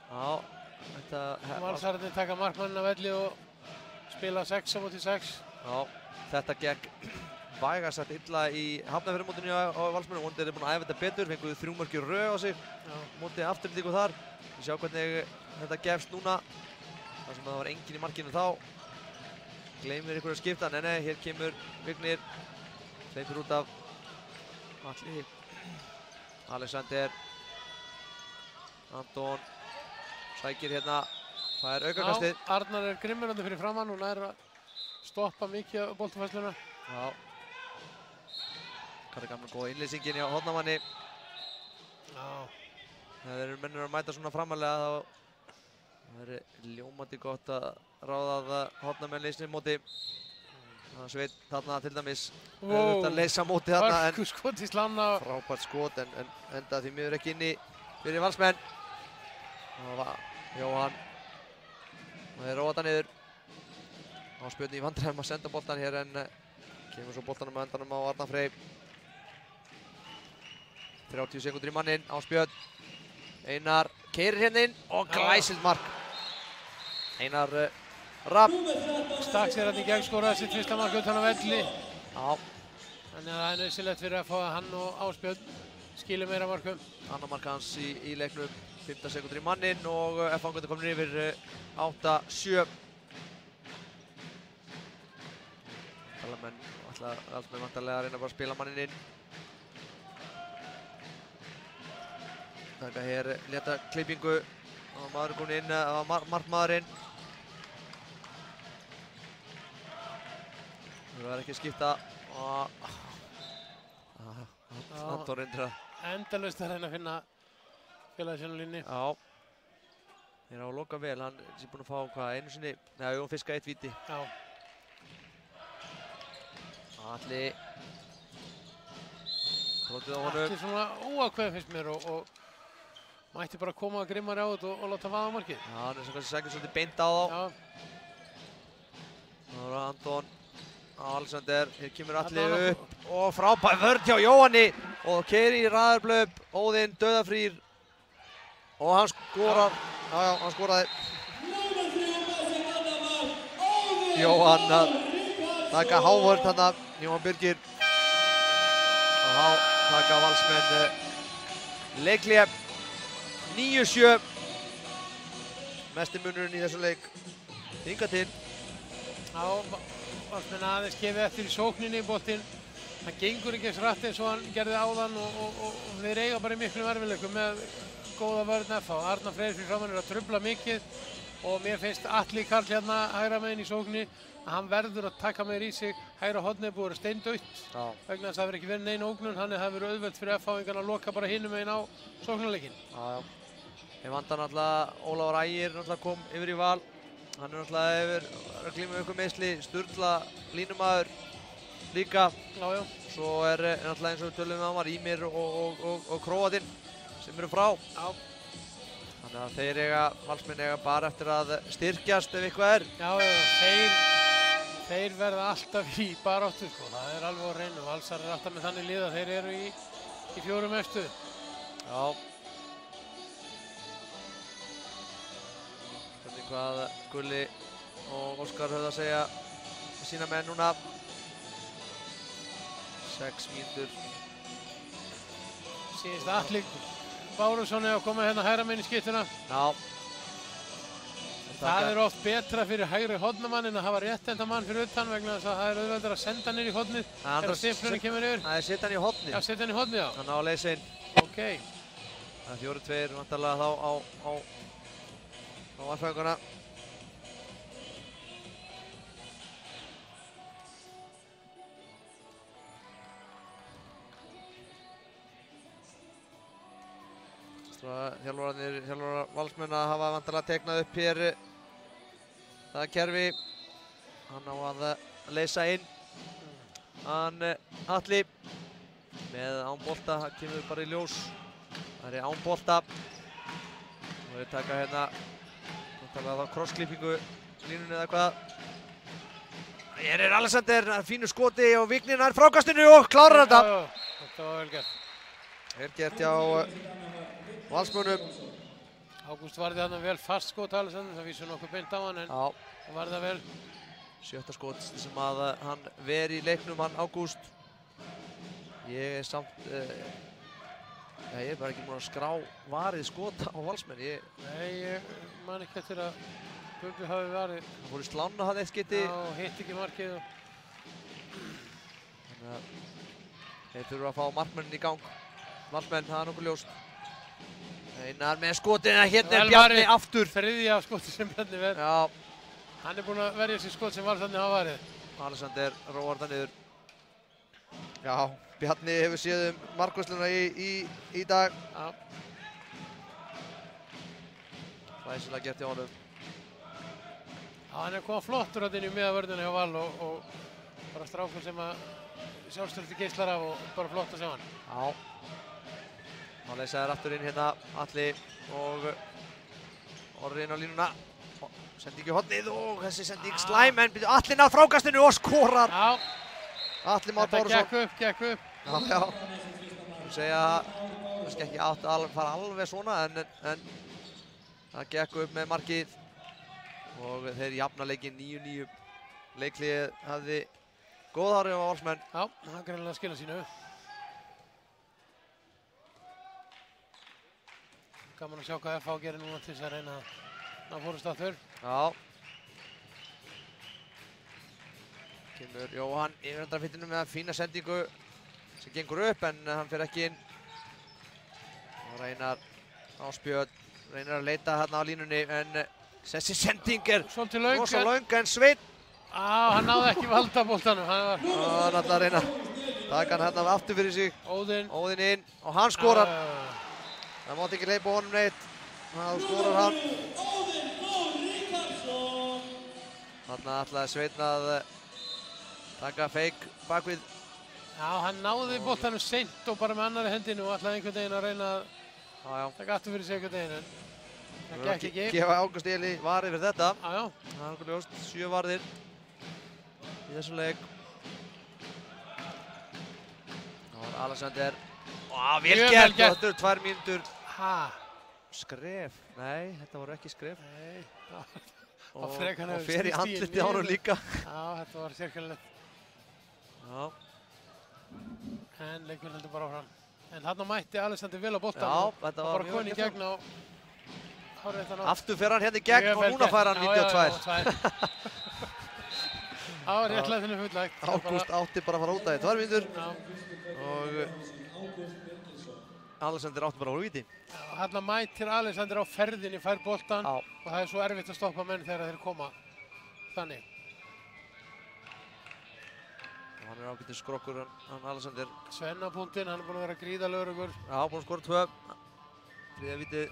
Já, þetta... Valsararnir taka markmanninn af velli og spila 6-6. Já, þetta gekk vægast sagt illa í Hafnarfjarðarmótinu á Valsmönnum. Vonandi eru búin að æfa þetta betur, fenguðu 3 mörk í röð á sig. Mótið afturlíku þar. Við sjá hvernig þetta gefst núna. Þar sem það var enginn í markinu þá. Gleymir ykkur að skipta. Nei, hér kemur Vignir. Hleypur út af Atli. Alexander. Anton. Sækir hérna. Það er aukakastið. Já, Arnar er grimmur fyrir framann og nær að stoppa mikið á boltafæsluna. Já. Hvað er gamla góða innleysingin hjá hornamanni. Já. Þegar þeir eru mennir að mæta svona framalega þá það er ljómandi gott að ráða að hornamenn leysni móti. Sveinn þarna til dæmis að leysa móti þarna. Hörku skot í slanna. Frábært skot en enda því miður ekki inni fyrir Valsmenn. Það var Jóhann. Og þeir róa þetta niður. Ásbjörn í vandræðum að senda boltan hér en kemur svo boltanum með endanum á Arnar Freyr. 30 sekúndur í manninn, Ásbjörn. Einar keyrir hérna inn og glæsilegt mark. Einar Rapp. Stakk sér hérna í gegn, skoraði sitt fyrsta mark utan á velli. Já. Þannig að það er nauðsynlegt fyrir að fá hann og Ásbjörn skilja meira markum. Annar mark hans í leiknum, 15 sekúndur í manninn og F-fangundir komin yfir 8-7. Valsmenn vantarlega að reyna bara að spila manninn inn. Taka hér létta klippingu. Það var maður komin inn, það var markmaðurinn. Það verður ekki að skipta. Anton reyndir að... Endalaust að reyna að finna félagið sína á línni. Já. Þeir á að loka vel, hann er búinn að fá hvað, einu sinni... Nei, fiska 1 víti. Já. Atli Brotið á honum. Ekki svona óákveðið finnst mér og mætti bara koma grimmari á þetta og láta vaða markið. Já, hann er sem kannski sækir svolítið beint á þá. Já. Það var Anton Alexander, hér kemur Atli upp og frábær vörn hjá Jóhanni og keyrir í raðarblöp, Óðinn dauðafrýr og hann skorar, já, hann skoraði. Jóhann að taka hávörn þarna, Jóhann Birgir og þá taka Valsmenn leikhlé 9-7, mesti munurinn í þessum leik hingað til. Já, Valsmenn aðeins gefið eftir í sókninni, boltinn. Það gengur ekki eins rætt eins og hann gerði áðan og þeir eiga bara í miklum erfiðleikum með góða vörn FH. Arnar Freyr fyrir framan að trufla mikið og mér finnst Atli Karl hérna hægra megin í sókninni að hann verður að taka meir í sig. Hægra hornið búið að steindautt vegna þess að það hefur ekki verið nein ógnun, þannig að það hefur verið auðvelt fyrir FH-ingarna að loka bara hinum megin á sóknarleikinn. Þeir vantar náttúrulega Ólafur Ægir náttúrulega kom yfir í Val. Hann er náttúrulega yfir að glíma með eitthvað meiðsli, Sturla línumaður líka. Já. Svo er náttúrulega eins og við tölum um hann, Ímir og Króatinn sem eru frá. Já. Þannig að þeir Valsmenn eiga bara eftir að styrkjast ef eitthvað er. Já, þeir verða alltaf í baráttu, sko. Það er alveg á hreinu. Valsar er alltaf með þannig lið að þeir eru í 4 efstu. Já. Hvernig hvað Gulli og Óskar höfðu að segja sína menn núna. 6 mínútur. Síðast Atli Bárusson er að koma hérna hægra megin í skyttuna. Já. Það er oft betra fyrir hægri hornamann en að hafa réttenda mann fyrir utan vegna þess að það er auðveldar að senda hann inn í hornið þegar stiflunni kemur yfir. Það er setja hann í hornið. Já, setja hann í hornið, já. Hann á að leysa inn. Ok. Það er 4-2 vantarlega þá á varfæðinguna. Þjálfarar Valsmenn að hafa vantarlega teiknað upp hér það kerfi. Hann á að leysa inn. Hann Atli með án bolta, það kemur bara í ljós. Það er án bolta. Og við taka hérna vantarlega þá crossklippingu línunni eða hvað. Hér er Alexander, fínu skoti og Vignir nær frákastinu og klárar þetta. Já, þetta var vel gert. Vel gert hjá Valsmönnum. Ágúst varði þarna vel fast skot Alexander, það vísur nokkuð beint á hann en það varði það vel. 7. skot sem að hann ver í leiknum, hann Ágúst. Ég er samt, ég er bara ekki múin að skrá varið skot á Valsmenn. Nei, ég man ekki eftir að Bubbi hafi varið. Hann fór í slána hann eitt skiti. Já, hitt ekki markið. Þannig að þeir þurfa að fá markmennin í gang. Valsmenn, það er nokkuð ljóst. Einar með skotinu, hérna er Bjarni aftur. Þriðja skoti sem Bjarni verð. Já. Hann er búinn að verja sér skot sem var þannig hafa varið. Alexander róar það niður. Já, Bjarni hefur séð markvörsluna í dag. Já. Hlæsilega gert hjá honum. Já, hann er komið flottur inn í miðavörðina hjá Val og bara strákur sem að sjálfstöldi geislar af og bara flott að sjá hann. Já. Hann leysaði aftur inn hérna Atli og Orri inn á línuna. Sending í hornið og þessi sending slæm en Atli náð frákastinu og skorar. Já. Atli Már Bárusson. Þetta gekk upp. Já. Ég segja kannski ekki átt að fara alveg svona en það gekk upp með markið og þeir jafna leikinn 9-9. Leikliðið hafði góð áhrif á Valsmenn. Já, það greinilega skila sínu. Gaman að sjá hvað FH gerir núna til þess að reyna að ná fórust aftur. Já. Kemur Jóhann yfir undanfittinu með fína sendingu sem gengur upp en hann fer ekki inn. Og reynar Ásbjörn, reynar að leita hérna á línunni en þessi sending er rosa löng en Sveinn. Hann náði ekki valda boltanum. Hann ætlaði að reyna að taka hann hérna aftur fyrir sig. Óðinn inn og hann skorar. Það mátti ekki hleypa honum neitt. Það skorar hann. Þarna ætlaði Sveinn að taka feik bakvið Já, hann náði boltanum seint og bara með annari hendinu og ætlaði einhvern veginn að reyna að taka aftur fyrir sig einhvern veginn, en það gekk ekki. Gefa Ágúst Eli varið fyrir þetta. Já. Það er okkur ljóst, 7 varðir í þessum leik. Það var Alexander. Vel gert og þetta eru 2 mínútur. Skref. Nei, þetta voru ekki skref. Nei. Og fer í andlitið á honum líka. Já, þetta var sérkennilegt. Já. En leikurinn heldur bara áfram. En þarna mætti Alexander vel á boltann. Já, þetta var bara konið í gegn á hárréttan átt. Aftur fer hann hérna í gegn og núna fær hann 92. Það var réttlega þenni fullægt. Ágúst átti bara að fara út af í 2 mínútur. Og Alexander átti bara úr víti. Þarna mætir Alexander á ferðinni, fær boltann og það er svo erfitt að stoppa menn þegar þeir koma þannig. Hann er ágætið skrokkur, hann Alexander. Svennapunktinn, hann er búinn að vera gríðarlegur ykkur. Já, búinn að skora 2. 3. vítið.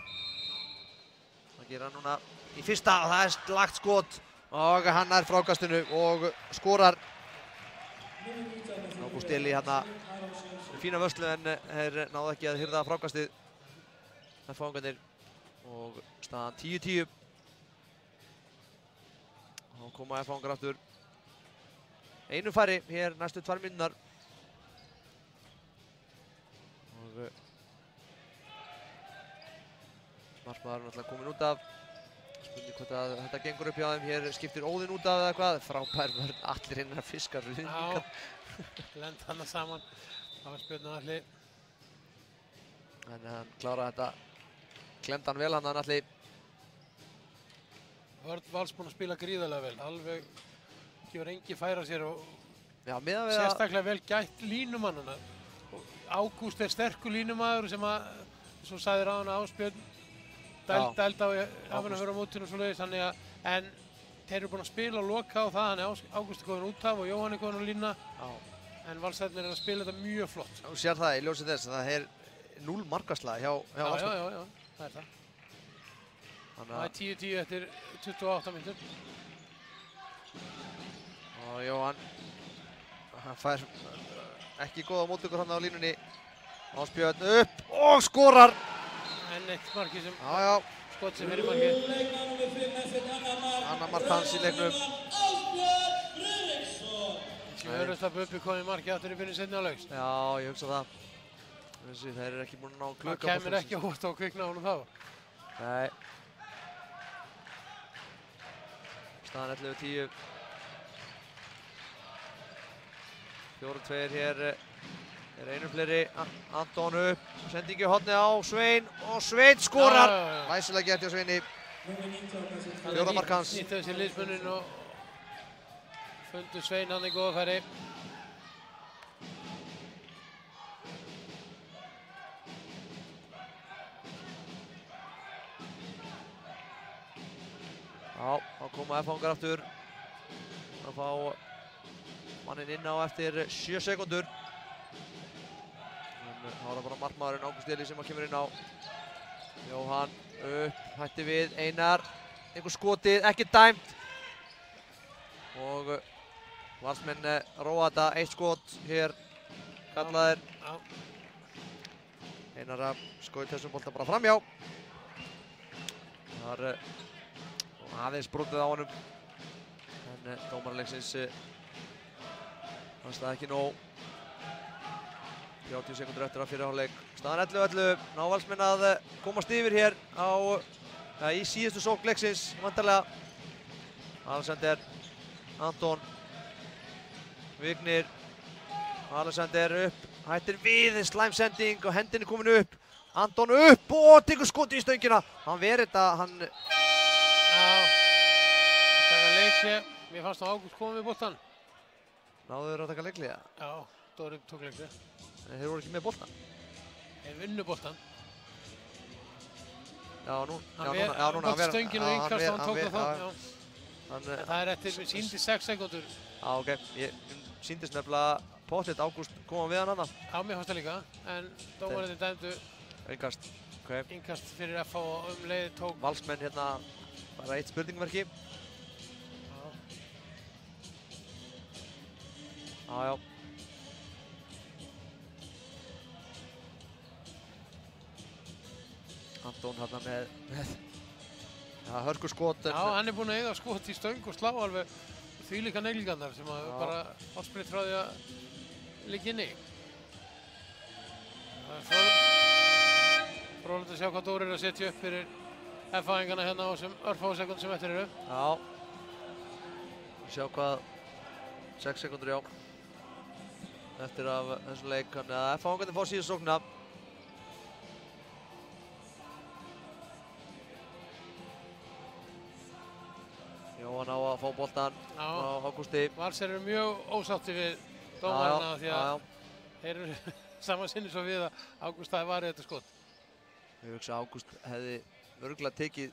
Það gerir hann núna í fyrsta og það er lagt skot. Og hann er frákastinu og skorar. Ágúst Eli hérna fína vörslu en þeir náðu ekki að hirða frákastið. F-fangarnir og staðan 10-10. Þá koma F-fangar aftur. Einu færri hér næstu 2 mínútur. Og markmaðurinn alltaf komin út af. Spurning hvort að þetta gengur upp hjá þeim. Hér skiptir Óðinn út af eða hvað. Frábær vörn, allir innan að fiska. Já, lent hana saman. Það var spjörnum allir. En hann kláraði þetta. Klemdi hann vel hann allir. Vörn Vals búinn að spila gríðarlega vel. Alveg gefur engi færa sér og sérstaklega vel gætt línumannana. Ágúst er sterkur línumaður sem að, svo sagði ráðan Ásbjörn, dæld á hafinn að vera á mótinu og svoleiðis, þannig að, en þeir eru búin að spila og loka á það, þannig að Ágúst er komin út af og Jóhann er komin á lína, en Valsarnir er að spila þetta mjög flott. Þú sér það í ljósið þess að það er 0 markaslag hjá Valsarni. Já, það er það. Það er 10-10 eftir 28 mínútur. Og Jóhann, hann fær ekki góða móttökur hann á línunni. Ásbjörn upp og skorar! Enn eitt marki sem skot sem fyrir markið. Annar mark hans í leiknum. Sjöruðstab uppi komið markið aftur í byrjun seinni hálfleiks. Já, ég hugsa það. Þeir eru ekki búin að ná klukka. Það kemur ekki óvart á að kvikna honum þá. Nei. Staðan 11-10. 4-2 hér er einu fleiri. Anton upp, sendingi horni á Svein og Svein skorar! Læsilega gert hjá Sveini. 4. mark hans. Nýttu þessi liðsmunnin og fundu Svein hann í góða færi. Já, þá koma F-fangar aftur. Að fá manninn inn á eftir 7 sekúndur. Þá er það bara markmaðurinn Ágúst Eli sem kemur inn á. Jóhann upp, hætti við, Einar, einhver skotið, ekki dæmt. Og Valsmenn róa þetta, 1 skot hér, kallaðir. Einar að skaut þessum bolta bara framhjá. Það er aðeins brotið á honum. En dómaralegsins fannst það ekki nóg. 30 sekúndur eftir að fyrri hálfleik. Staðan 11-11. Ná Valsmenn að komast yfir hér í síðustu sókn leiksins, vantarlega. Alexander, Anton, Vignir, Alexander upp, hættir við, slæmsending og hendin er komin upp. Anton upp og tekur skoti í stöngina. Hann verið þetta, hann... Já, það taka leikli. Mér fannst að Ágúst komið við boltan. Náðu þeir að taka leikli, ja? Já, Dóri tók leikli. En þeir voru ekki með boltan? Þeir vinnu boltan. Já, núna. Hann bótt stöngin og innkast og hann tók það þá. Það er eftir, við síndi 6 sekúndur. Já, ok. Ég síndist nefnilega pottitt Ágúst koma við hann annað. Já, mér fannst það líka. En dómarinn dæmdu innkast. Innkast fyrir FH og leið tók. Valsmenn hérna bara 1 spurningmerki. Já. Anton hérna með hörku skot. Já, hann búinn að eiga skot í stöng og slá alveg þvílíka neglingarnar sem að bara áspreytt frá því að liggja inni. Það fróðilegt að sjá hvað Dóri að setja upp fyrir F-fæðingana hérna á þessum örfáu sekúndum sem eftir eru. Já. Sjá hvað 6 sekúndur, já. Eftir af þessum leik, þannig að F-fæðingarnir fá síðan sóknina. Jóhann á að fá boltan á Ágústi. Valsar eru mjög ósátti við dómarana því að þeir eru saman sinni svo við að Ágúst hafi varið þetta skot. Ég hugsa að Ágúst hefði örugglega tekið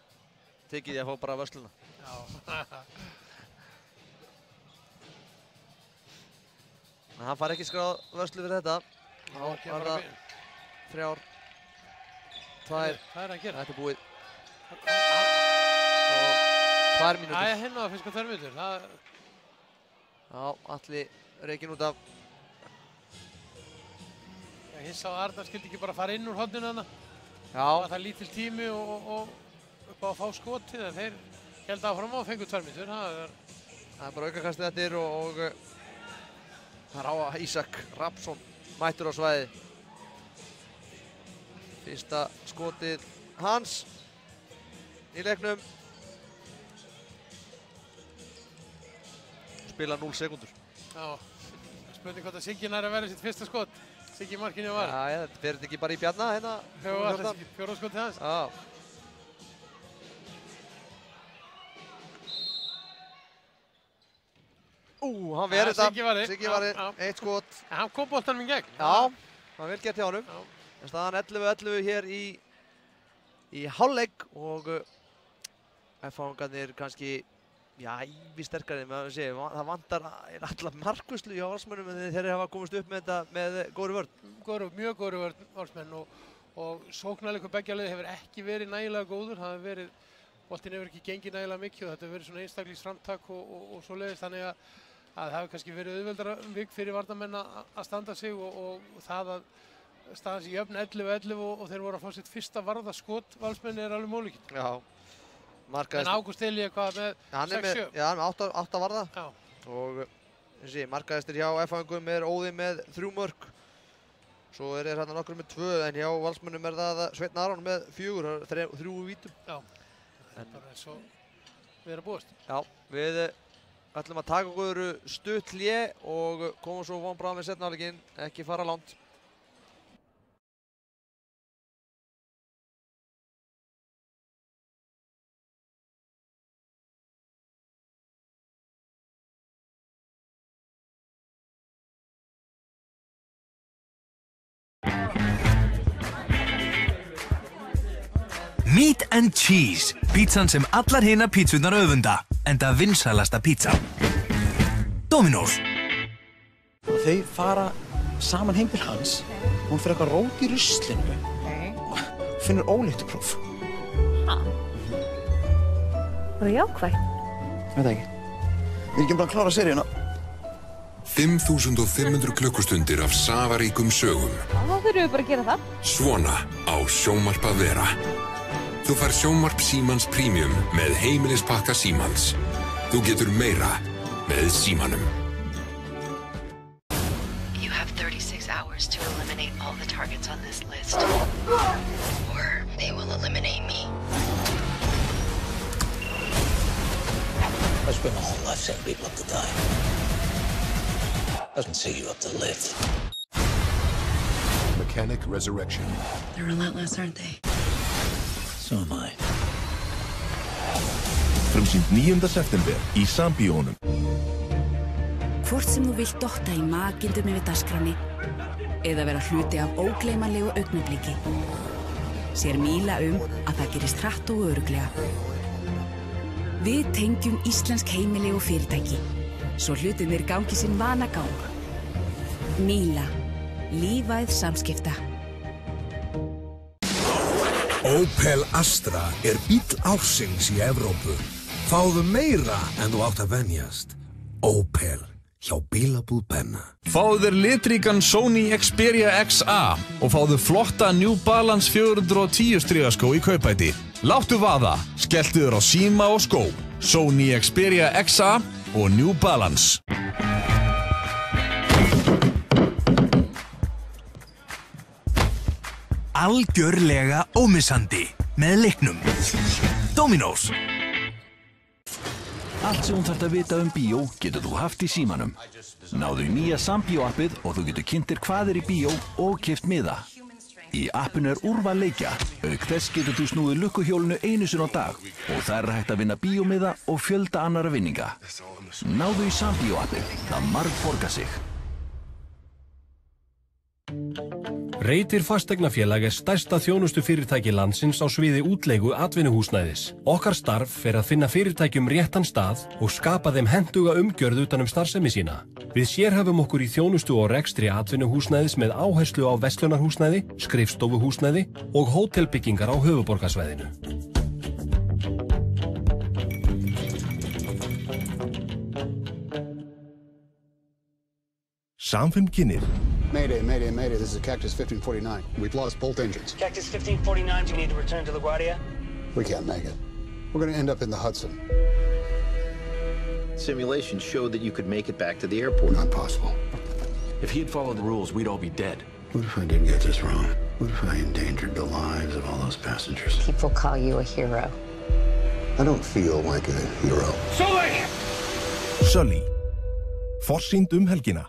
því að fá bara vörsluna. Já. En hann fær ekki skráð vörslu fyrir þetta. Þá var það 3, 2. Hvað er að gera? Þetta er búið. 2 mínútur. Æja, hérna finnst hvað 2 mínútur. Já, Atli reikinn út af. Ég hissa á að Arnar skildi ekki bara fara inn úr horninu þarna. Já. Það var lítill tími og upp á að fá skotið en þeir héldu áfram og fengu 2 mínútur. Það er bara aukakastið eftir og það er á að Ísak Rafnsson mættur á svæði. Fyrsta skotið hans í leiknum. Spila 0 sekúndur. Já, spurning hvort að Siggi nær að vera sitt fyrsta skot. Siggi markinu var. Já, þetta fer ekki bara í Bjarna hérna. Fjóra skotið hans. Já. Hann verið þetta. Siggi varði. 1 skot. Hann kom boltanum í gegn. Já, það var vel gert hjá honum. En staðan 11-11 hér í hálfleik og F-fáingarnir kannski ívið sterkari, það vantar allar markvörslu hjá valsmönnum en þeir hafa komist upp með þetta með góðri vörn. Mjög góðri vörn valsmenn og sóknarleikur beggja liða hefur ekki verið nægilega góður. Boltinn hefur ekki gengið nægilega mikið og þetta hefur verið svona einstaklingsframtak og svoleiðis, þannig að það hefur kannski verið auðveldara vik fyrir varnarmenn að standa sig og það að staðan sig jöfn 11-11 og þeir voru að fá sitt fyrsta varðaskot valsmenn er alveg mólíkitt. Já. En Ágúst Elí hvað með 6-7? Já, hann með 8 varða. Já. Og markaðistir hjá F-fáingum er Óði með 3 mörk. Svo er hérna nokkur með 2 en hjá valsmönnum er það Sveinn Aron með 4, 3 vítum. Já, það er bara eins og við erum búist. Já, við ætlum að taka okkur stutt hlé og komum svo vonbráð með seinni hálfleikinn, ekki fara langt. Meat and Cheese, pítsan sem allar hina pítsurnar öfunda, enda vinsælasta pítsa. Dominos. Og þau fara saman heim til hans, hún fyrir eitthvað rót í ruslinu og finnur óléttupróf. Var það jákvætt? Veit það ekki. Við erum ekki bara að klára seríuna. 5500 klukkustundir af safaríkum sögum. Þá þurfum við bara að gera það. Svona á Sjónvarpa Vera. Þú fær Sjónvarp Símans Premium með heimilispakka Símans. Þú getur meira með Símanum. You have 36 hours to eliminate all the targets on this list. Or they will eliminate me. I spent my whole life setting people up to die. Doesn't set you up to live. Mechanic Resurrection. They're relentless, aren't they? So am I. Frumsýnd 9. september í Sambíónum. Hvort sem þú vilt dotta í magindum yfir dagskráni eða vera hluti af ógleymanlegu augnabliki, sér Míla að það gerist hratt og örugglega. Við tengjum íslensk heimili og fyrirtæki, svo hlutirnir gangi sinn vanagang. Míla, lífæð samskipta. Opel Astra bíll ársins í Evrópu. Fáðu meira en þú átt að venjast. Opel, hjá bílabúð Benna. Fáðu þér litríkan Sony Xperia XA og fáðu flotta New Balance 410 strigaskó í kaupæti. Láttu vaða, skelltu þér á síma og skó. Sony Xperia XA og New Balance. Algjörlega ómissandi með leiknum. Dominos. Allt sem hún þarft að vita bíó getur þú haft í símanum. Náðu í nýja Sambíó-appið og þú getur kynntir hvað í bíó og keypt miða. Í appinu úrval leikja. Auk þess getur þú snúið lukkuhjólinu einu sinni á dag og þar hægt að vinna bíómiða og fjölda annara vinninga. Náðu í Sambíó-appið. Það margborgar sig. Reytir fasteignafélag stærsta þjónustufyrirtæki landsins á sviði útleigu atvinnuhúsnæðis. Okkar starf fer að finna fyrirtækjum réttan stað og skapa þeim hentuga umgjörð utan starfsemi sína. Við sérhæfum okkur í þjónustu og rekstri atvinnuhúsnæðis með áherslu á verslunarhúsnæði, skrifstofuhúsnæði og hótelbyggingar á höfuðborgarsvæðinu. Samfimm kynir. Mayday, mayday, mayday. This is Cactus 1549. We've lost both engines. Cactus 1549, do you need to return to LaGuardia? We can't make it. We're going to end up in the Hudson. Simulations showed that you could make it back to the airport. Not possible. If he had followed the rules, we'd all be dead. What if I did get this wrong? What if I endangered the lives of all those passengers? People call you a hero. I don't feel like a hero. Sully! Sully. Forsýnd helgina.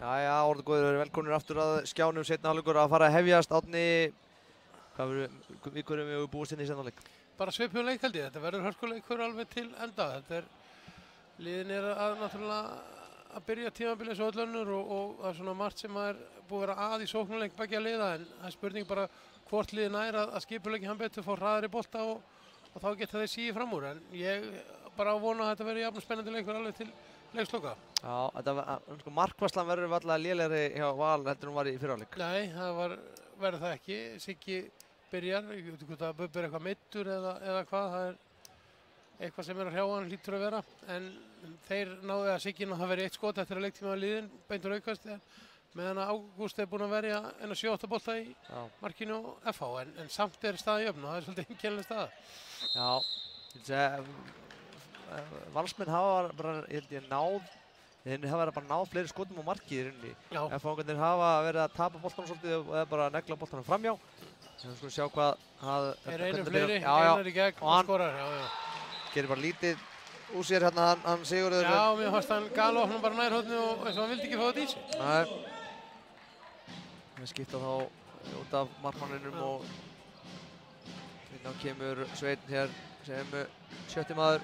Jæja, orðið góður, velkonir aftur að skjánum, seinni hálfleikur að fara að hefjast. Árni, við hverjum við búist inn í seinni hálfleik? Bara svipuð leik held ég, þetta verður hörkuleikur alveg til enda. Liðin að náttúrulega að byrja tímabilið svo öll önnur og það er svona margt sem er búið að vera í sóknuleik begja liða, en það er spurning bara hvort liðin að skipuleggja hann betur, fá hraðari bolta og þá geta þeir síið fram úr, en ég bara vona að þetta verður jafn spennandi leikur alveg til leiksloka. Já, markvarslan verður varla lélegri hjá Val heldur hún var í fyrri hálfleik. Nei, það verður það ekki. Siggi byrjar, ég veit ekki hvort að Bubbi er eitthvað meiddur eða hvað, það er eitthvað sem er að hrjá hann hlýtur að vera, en þeir náðu að Siggi það verið eitt skot eftir að leiktíma að liðin beintur aukast, meðan að Ágúst er búinn að verja eina 7-8 bolta í markinu og FH, en samt er staða jöfn og það er svolítið einkennileg staða. Já, Valsmenn hafa bara, ég held ég, þeir hafa bara náð fleiri skotum á markið í rauninni. FH-ngarnir hafa verið að tapa boltanum svolítið og eða bara negla boltanum framjá. Við skulum sjá hvað það er einu fleiri, einar í gegn og skorar. Gerir bara lítið úr sér hérna, hann Sigurður. Já, mér fannst hann galopnum bara nær hodni og eins og hann vildi ekki fá þetta í sig. Nei. Það skipta þá út af markmanninum og þá kemur Sveinn hér sem sjötti maður.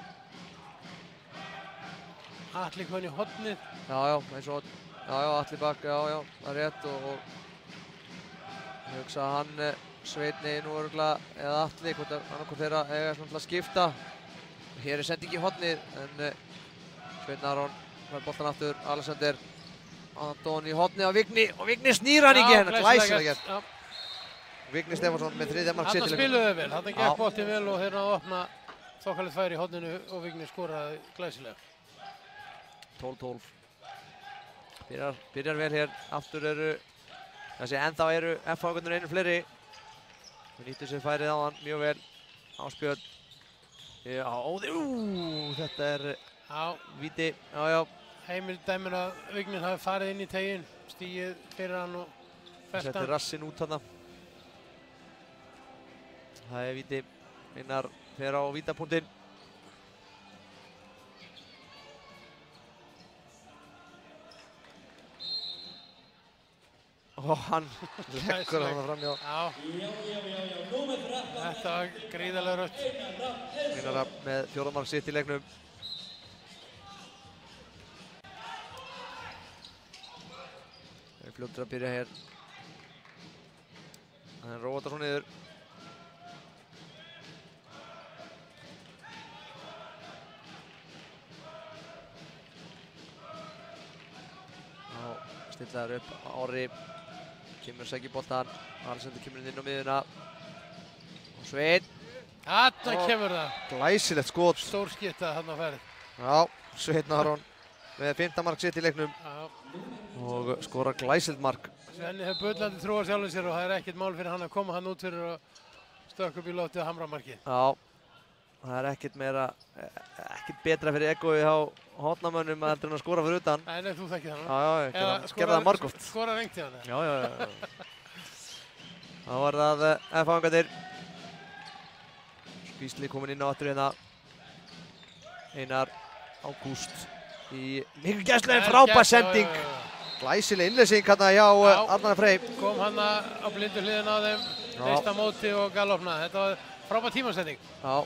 Atli kom inn í hodnið. Já, eins og Atli bak, það er rétt og ég hugsa að hann Sveinn nú örugglega eða Atli, annarkvort þeirra eiga svona til að skipta. Hér er sending í hodnið, en Sveinn Aron fær boltan aftur, Alexander Anton í hodnið á Vigni og Vigni snýr hann ekki hennar, glæsilega gert. Vigni Stefánsson með 3. mark sitt í leiknum. Þarna spiluðu vel, þarna gekk boltinn vel og þeir náðu að opna þokkalegt færi í hodninu og Vigni skoraði glæsilega. 12-12. Byrjar vel hér, aftur ennþá eru FH-ngarnir einu fleiri. Við nýttum sér færið á hann mjög vel, Ásbjörn. Já, þetta er víti, Heimildæmur að Vignin hafi farið inn í teginn, stíið fyrir hann og felt hann. Setti rassinn út þarna. Það er víti, Einar fer á vítapunktinn. Og hann leggur hann framjá. Þetta var gríðarlega rautt. Einar Rafn með 4. mark sitt í leiknum. Það er fljótur að byrja hér. Það er rótar hún niður. Stillaður upp Ári. Kemur sækir boltan, Alexander kemur inn á miðuna og Sveinn. Þarna kemur það. Glæsilegt skot. Stórskipta þarna á ferð. Já, Sveinn Aron með 5. mark sitt í leiknum og skorar glæsilegt mark. Svenni hefur bullandi trú á sjálfum sér og það er ekkert mál fyrir hann að koma hann út fyrir og stökka upp í loftið og hamra markið. Já, það er ekkert betra fyrir egoið á hotnamönnum að heldur hann að skora fyrir utan. Nei, þú þekkir það. Já, gerði það margoft. Skora rengt í hann. Já. Þá var það FH-ngarnir. Gísli kominn inn á aftur hérna. Einar Ágúst í mikil gæslu en frábær sending. Glæsileg innleysing hérna hjá Arnar Frey. Kom hann á blindu hliðina á þeim, reist á móti og galopna. Þetta var frábær tímasending. Já,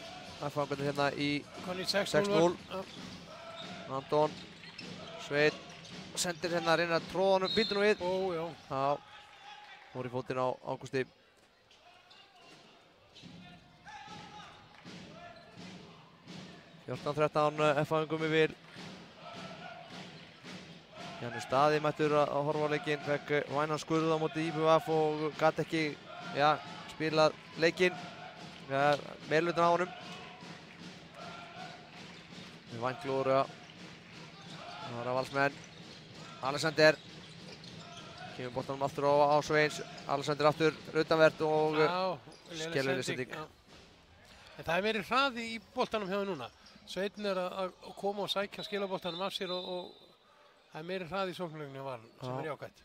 FH-ngarnir hérna í 6-0. Anton, Sveinn, sendir hérna að reyna að tróða honum, býtur nú við. Já, fór í fótinn á Ágústi. (14-13) FH-ngum yfir. Janus Daði mættur að horfa á leikinn, fekk vænan skurð á móti IBVF og gat ekki spilað leikinn. Meirihlutan á honum. Vænglúður það var að Valsmenn. Alexander kemur boltanum aftur á Sveins. Alexander aftur utanvert og skelfileg sending. Það er verið hraði í boltanum hjá þau núna. Sveinn er að koma og sækja skilaboltanum af sér og það er meiri hraði í sóknarleiknum hjá Val sem er jákvætt.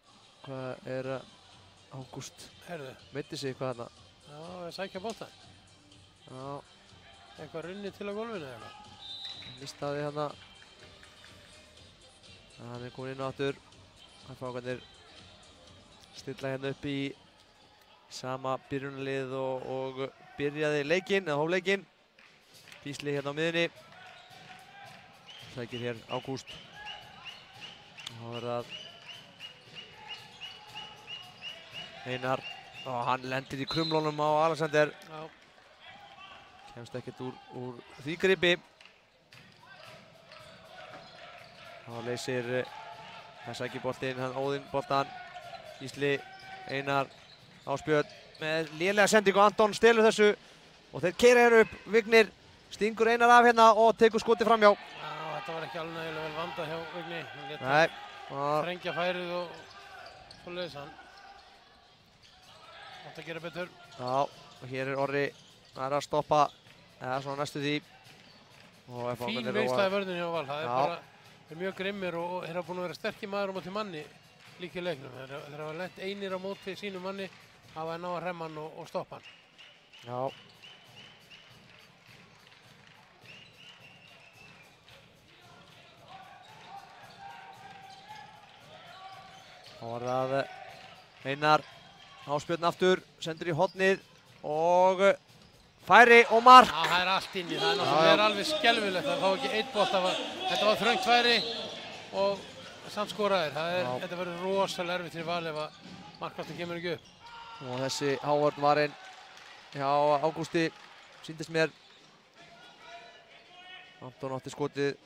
Hvað er Ágúst? Meiddi sig eitthvað þarna? Já, að sækja boltan. Eitthvað runni til á gólfinu eða eitthvað. Mistaði hérna. Hann er komin inn á aftur. F-fangarnir stilla hérna upp í sama byrjunarlið og byrjaði leikinn, eða hófleikinn. Gísli hérna á miðunni. Sækir hér Ágúst. Þá er það Einar. Og hann lendir í krumlunum á Alexander. Já. Kemst ekkert úr því gripi. Þá leysir sækir boltinn, hann Óðinn boltan. Gísli, Einar, Ásbjörn með lélega sendingu. Anton stelur þessu og þeir keyra hér upp. Vignir stingur Einar af hérna og tekur skoti framhjá. Já, þetta var ekki alveg nægilega vel vandað hjá Vigni. Hann lét Nei. þrengja færið og svoleiðis hann. Átti að gera betur. Já, og hér er Orri að stoppa, eða svona næstu því. Fín vinstæði vörðin hjá Val. Það er bara mjög grimmir og þeir hafa búin að vera sterkir maður á móti manni líka í leiknum. Þeir hafa lent einir á móti sínum manni, hafa ná að hremma hann og stoppa hann. Já. Þá var það Einar, Ásbjörn aftur, sendur í hornið og færi og mark. Já, það er allt inni. Það er náttúrulega alveg skelfilegt að fá ekki eitt bolta. Þetta var þröngt færi og samt skoraðir. Þetta verður rosalega erfitt fyrir Val ef að markvörðin kemur ekki upp. Og þessi hávörn var einn hjá Ágústi, sýndist mér. Anton átti skotið.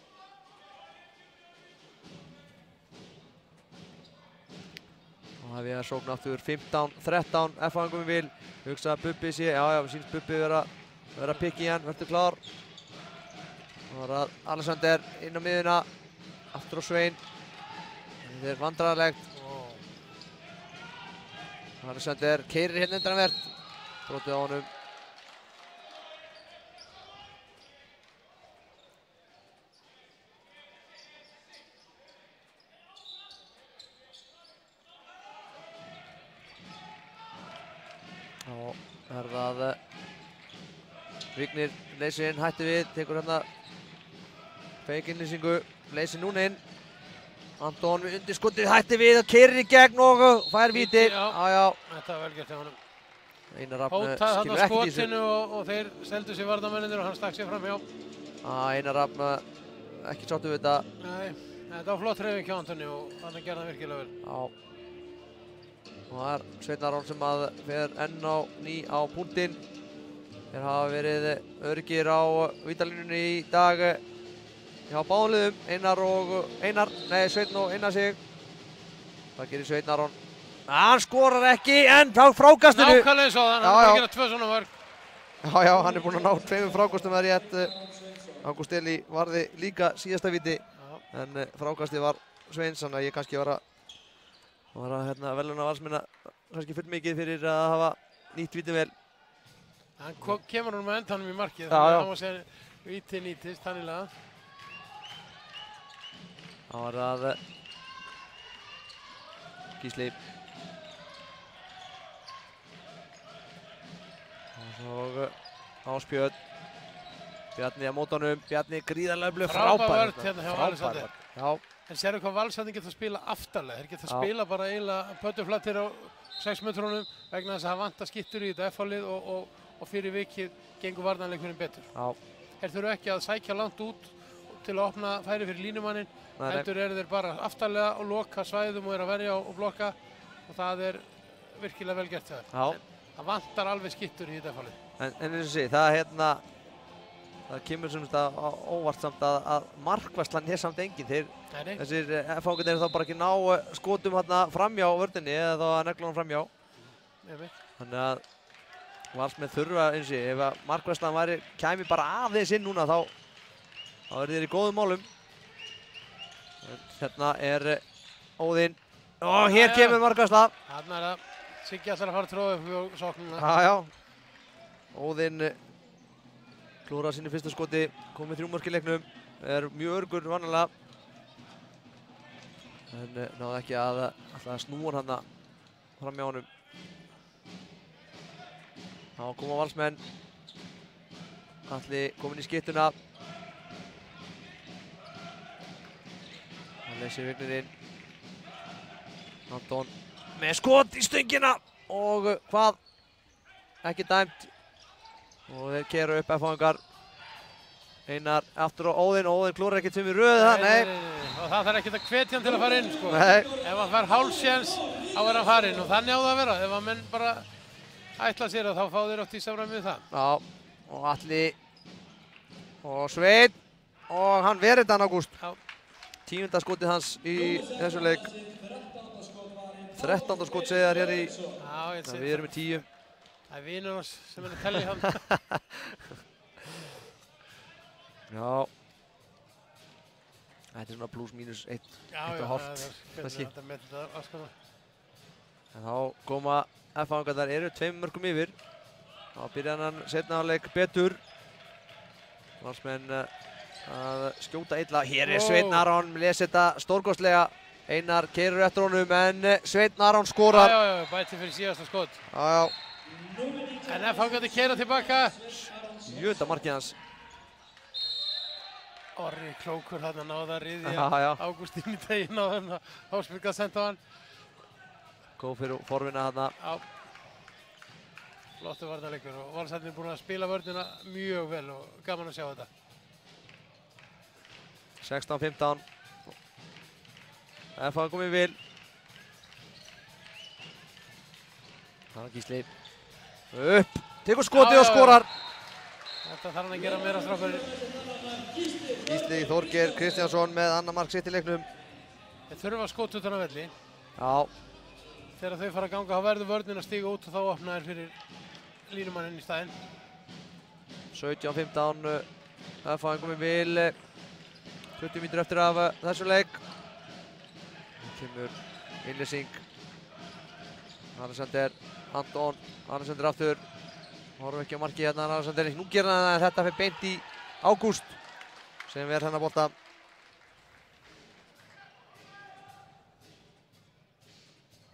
Og það við að sókna aftur 15-13. F-fangum vil hugsa að Bubbi sé, já, sýnst Bubbi vera pikk í hann, verður klár. Það var að Alexander inn á miðuna, aftur á Svein. Þetta er vandræðalegt. Alexander keyrir hérna undanvert, brotið á honum. Þá er það Vignir leysir inn, hætti við, tekur hérna feikinnlýsingu, leysir núna inn. Anton við undir skotið, hætti við og keyrir í gegn og fær víti. Já. Þetta var vel gert hjá honum. Einar Rafn skilur ekkert í þessu. skotinu og þeir seldu sér varnarmennir og hann stakk sér fram hjá. Einar Rafn ekki sáttu við þetta. Nei, þetta var flott hreyfing hjá Antoni og hann gerði það virkilega vel. Já. Og það er Sveinn Aron sem að fer enn á ný á punktinn. Þeir hafa verið öryggir á vítalínunni í dag hjá báðum liðum. Sveinn og Einar sig. Það gerir Sveinn Aron. Hann skorar ekki en frákastinu. Nákvæmlega eins og það, hann er að gera 2 svona mörk. Já, hann er búinn að ná 2 frákastum að rétt. Ágúst Eli varði líka síðasta víti. En frákastið var Sveins, þannig að ég kannski var að veluna valsmenna kannski fullmikið fyrir að hafa nýtt víti vel. Hann kemur hann með endanum í markið, þannig að hann má segja víti nýtist, tannilega. Það var það Gísli. Og Ásbjörn. Bjarni á mótunum, Bjarni gríðarlega öflug, frábær vörn hérna hjá Alexander. Já. En sérðu hvað Valsarnir geta að spila aftarlega, þeir geta að spila bara eiginlega pöttuflattir á 6 metrónum vegna þess að það vantar skittur í þetta F-fálið og fyrir vikið gengur varnarleikurinn betur. Já. Þeir þurfu ekki að sækja langt út til að opna færi fyrir línumannin, heldur eru þeir bara aftarlega og loka svæðum og eru að verja og blokka og það er virkilega vel gert þegar. Já. Það vantar alveg skittur í þetta F-fálið. En eins og sé, það kemur sem þetta óvart samt að markværslan er samt engin. Þessir F-fangarnir þá bara ekki ná skotum hérna framjá vörninni eða þá að negla hann framjá. Þannig að Valsmenn þurfa eins og ef að markværslan kæmi bara aðeins inn núna þá eru þeir í góðum málum. Hérna er Óðinn og hér kemur markværsla. Þarna er það. Siggi ætlar að fara að tróða upp og sóknuna. Já. Óðinn klúrar sínu fyrsta skoti, komið 3 mörk í leiknum, er mjög öruggur vanalega. En náði ekki að snúa hann fram hjá honum. Þá koma Valsmenn. Atli kominn í skyttuna. Hann leysir Vignir inn. Anton með skot í stöngina og hvað? Ekki dæmt. Og þeir keyra upp F-fangar. Einar aftur á Óðinn, Óðinn klúrar ekkert sem í röðu það, nei. Og það þarf ekkert að hvetja hann til að fara inn, sko. Nei. Ef hann fær hálfsjens, þá er hann farinn og þannig á það að vera. Ef að menn bara ætla sér að þá fá þeir oft í samræmi við það. Já, og Atli og Sveinn og hann verið Dan Ágúst. 10. skotið hans í þessum leik. 13. skot segja þær hér í, við erum með 10. Það er vinur oss sem er að tellja hann. Já. Þetta er svona plus mínus 1 og hálft. En þá koma F-fangarnar eru 2 mörkum yfir. Þá byrja hann seinna hálfleik betur. Valsmenn að skjóta illa. Hér er Sveinn Aron, lesi þetta stórkostlega. Einar keyrir eftir honum en Sveinn Aron skorar. Já, bæti fyrir síðasta skot. Já. En F-fangarnir keyra tilbaka. 7. markið hans. Orri klókur hann að náða að riðja Ágústín í teginn á hann að Hásbjörg að senda á hann. Góð fyrir forvinna hann. Já. Flottu varnarleikur og Valsarnir er búin að spila vörnina mjög vel og gaman að sjá þetta. 16-15. F-fangar komið vil. Það er Gísli. Upp. Tekur skotið og skorar. Þetta þarf hann að gera meira strákar. Gísli Þorgeir Kristjánsson með annað mark sitt í leiknum. Þeir þurfa skot utan á velli. Já. Þegar þau fara að ganga þá verður vörnin að stíga út og þá opna þeir fyrir línumanninn í staðinn. 17-15. F-fangar komið vil. 20 mínútur eftir af þessu leik. Það kemur innlýsing. Alexander, Anton, Alexander aftur. Horfum ekki á markið hérna, Alexander. Nú gerir hann að þetta fyrir beint í Ágúst sem verður hann að bolta.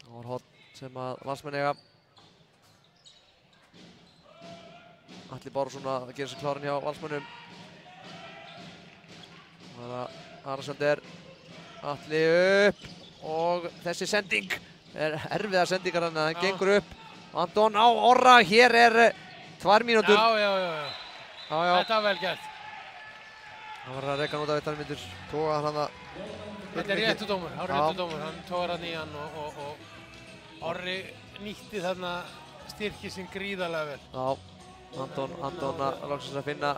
Það var hot sem að Valsmenn eiga. Atli Bárusson að gera sér klárinn hjá Valsmönnum. Það er Alexander. Atli upp og þessi sending er erfiðar sendingar hann að hann gengur upp. Anton á Orra, hér er 2 mínútur. Já. Þetta var vel gert. Það var að reka hann út af 1 mínútur. Tóga hann að... Þetta er réttu dómur, hann tógar hann í hann og Orri nýtti þarna styrki sín gríðarlega vel. Já, Anton að loksins að finna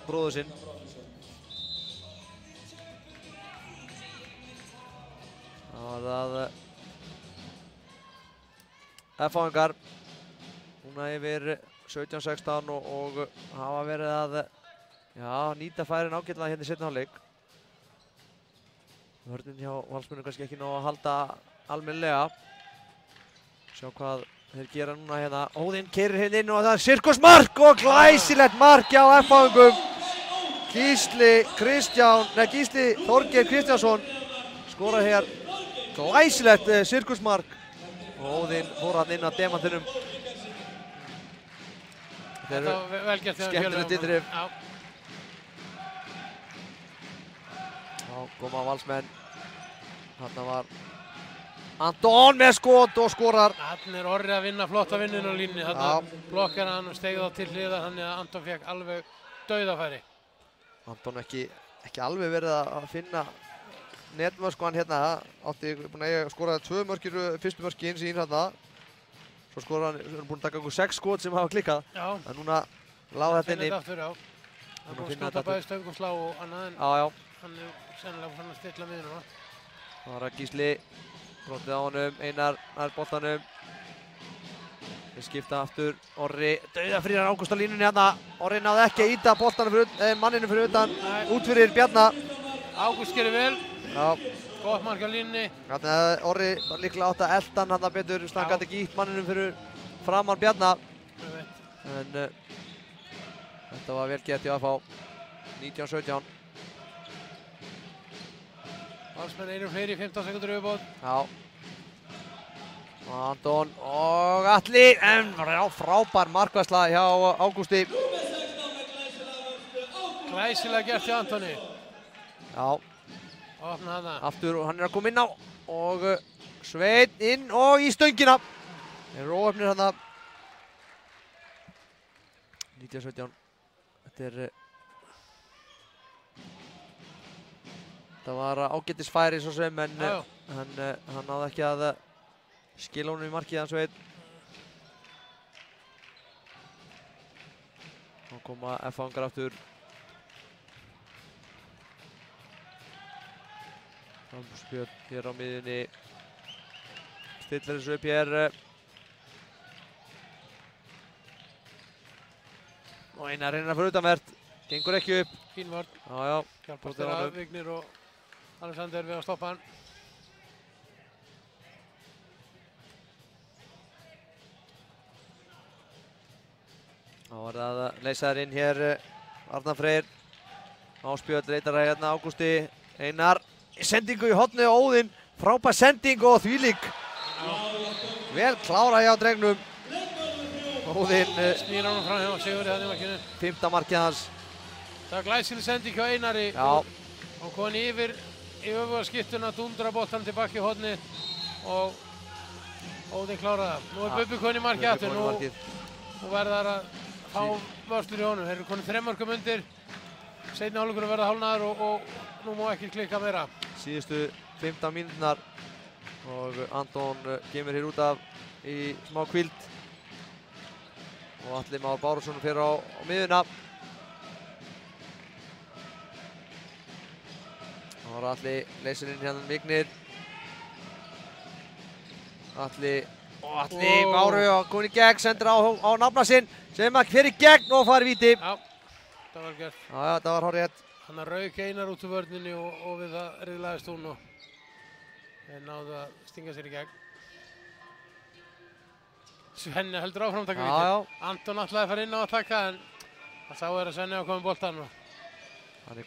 bróður sinn. Það að F-fangar núna yfir 17-16 og hafa verið að nýta færin ágætlega hérna í seinni hálfleik. Vörnin hjá Valsmönnum kannski ekki ná að halda almennilega. Sjá hvað þeir gera núna hérna. Óðinn keyrir hérna inn og það er sirkusmark og glæsilegt mark hjá F-fangum. Gísli Þorgeir Kristjánsson skorar hér glæsilegt sirkusmark. Óðinn fór hann inn að demantinum. Þetta var vel gert þegar skemmtilegt yttrif. Þá koma Valsmenn. Þarna var Anton með skot og skorar. Þarna er Orri að vinna flotta vinnun á línni. Þarna blokkar hann og steigði á til hliðar þannig að Anton fekk alveg dauðafæri. Anton ekki alveg verið að finna netmörk hann hérna. Átti búinn að skora 2 mörk í fyrstu mörki sín hérna. Svo skora hann, er búinn að taka 6 skot sem hafa klikkað. Já. En núna láði þetta inni. Hann búinn að skjóta bæði stöng og slá og annað en hann er sennilega fann að stilla miðuna. Það var að Gísli brotið á honum, Einar nær boltanum. Þeir skipta aftur, Orri dauðafrýrar Ágúst á línunni hérna. Orri náði ekki að ýta boltanum manninu fyrir utan, út fyrir Bjarna. Ágúst gerir vel. Já. Gott mark á línunni. Þannig að Orri var líklega átt að elda hann hérna betur, hann gat ekki ýtt manninu fyrir framan Bjarna. En þetta var vel gert í að fá 19-17. Valsmenn einum fleiri í 15 sekundur yfirbót. Já. Anton og Atli, en frábær markværsla hjá Ágústi. Glæsilega gert hjá Antoni. Já. Opna hana. Aftur og hann er að koma inn á og Sveinn inn og í stöngina. Þeir eru óöfnir hérna. 19-17. Þetta var ágætis færi svo sem, en hann náði ekki að skila honum í markið hann Sveinn. Þá koma F-fangar aftur. Spjöld hér á miðjunni. Stillir þessu upp hér. Og Einar reynir að fara utanvert. Gengur ekki upp. Fín vörn. Já. Hjálpast þeirra Vignir og Alexander við að stoppa hann. Þá var það að leysa þær inn hér Arnar Freyr. Ásbjörn leitar að hérna Ágústi. Einar sendingu í hornið og Óðinn. Frábær sending og þvílík. Vel klára hjá drengnum. Óðinn snýr hann fram hjá Sigurði hann í markinu. 5. markið hans. Það var glæsileg sending hjá Einari. Já. Og kom hann yfir í öfugaskiptuna, dundra boltan tilbaki í hornið og Óðinn kláraði það. Nú Bubbi konið í markið aftur. Nú verðar að fá vörslur í honum. Þeir eru konið 3 mörkum undir. Seinni hálfleikurinn verða hálfnaður og nú má ekki klikka meira. Síðustu 15 mínúturnar og Anton kemur hér út af í smá hvíld. Og Atli Már Bárusson fyrir á miðuna. Það var Atli leysir inn hérna Vignir. Atli Máru og komin í gegn, sendur á nafna sinn sem að fer í gegn og fari víti. Já, það var gert. Já, það var hárrétt. Hann rauk Einar út úr vörninni og við það riðlaðist hún og þeir náðu að stinga sér í gegn. Svenni heldur áfram að taka víti. Anton ætlaði að fara inn á að taka en það sá að Svenni á komið boltan. Hann er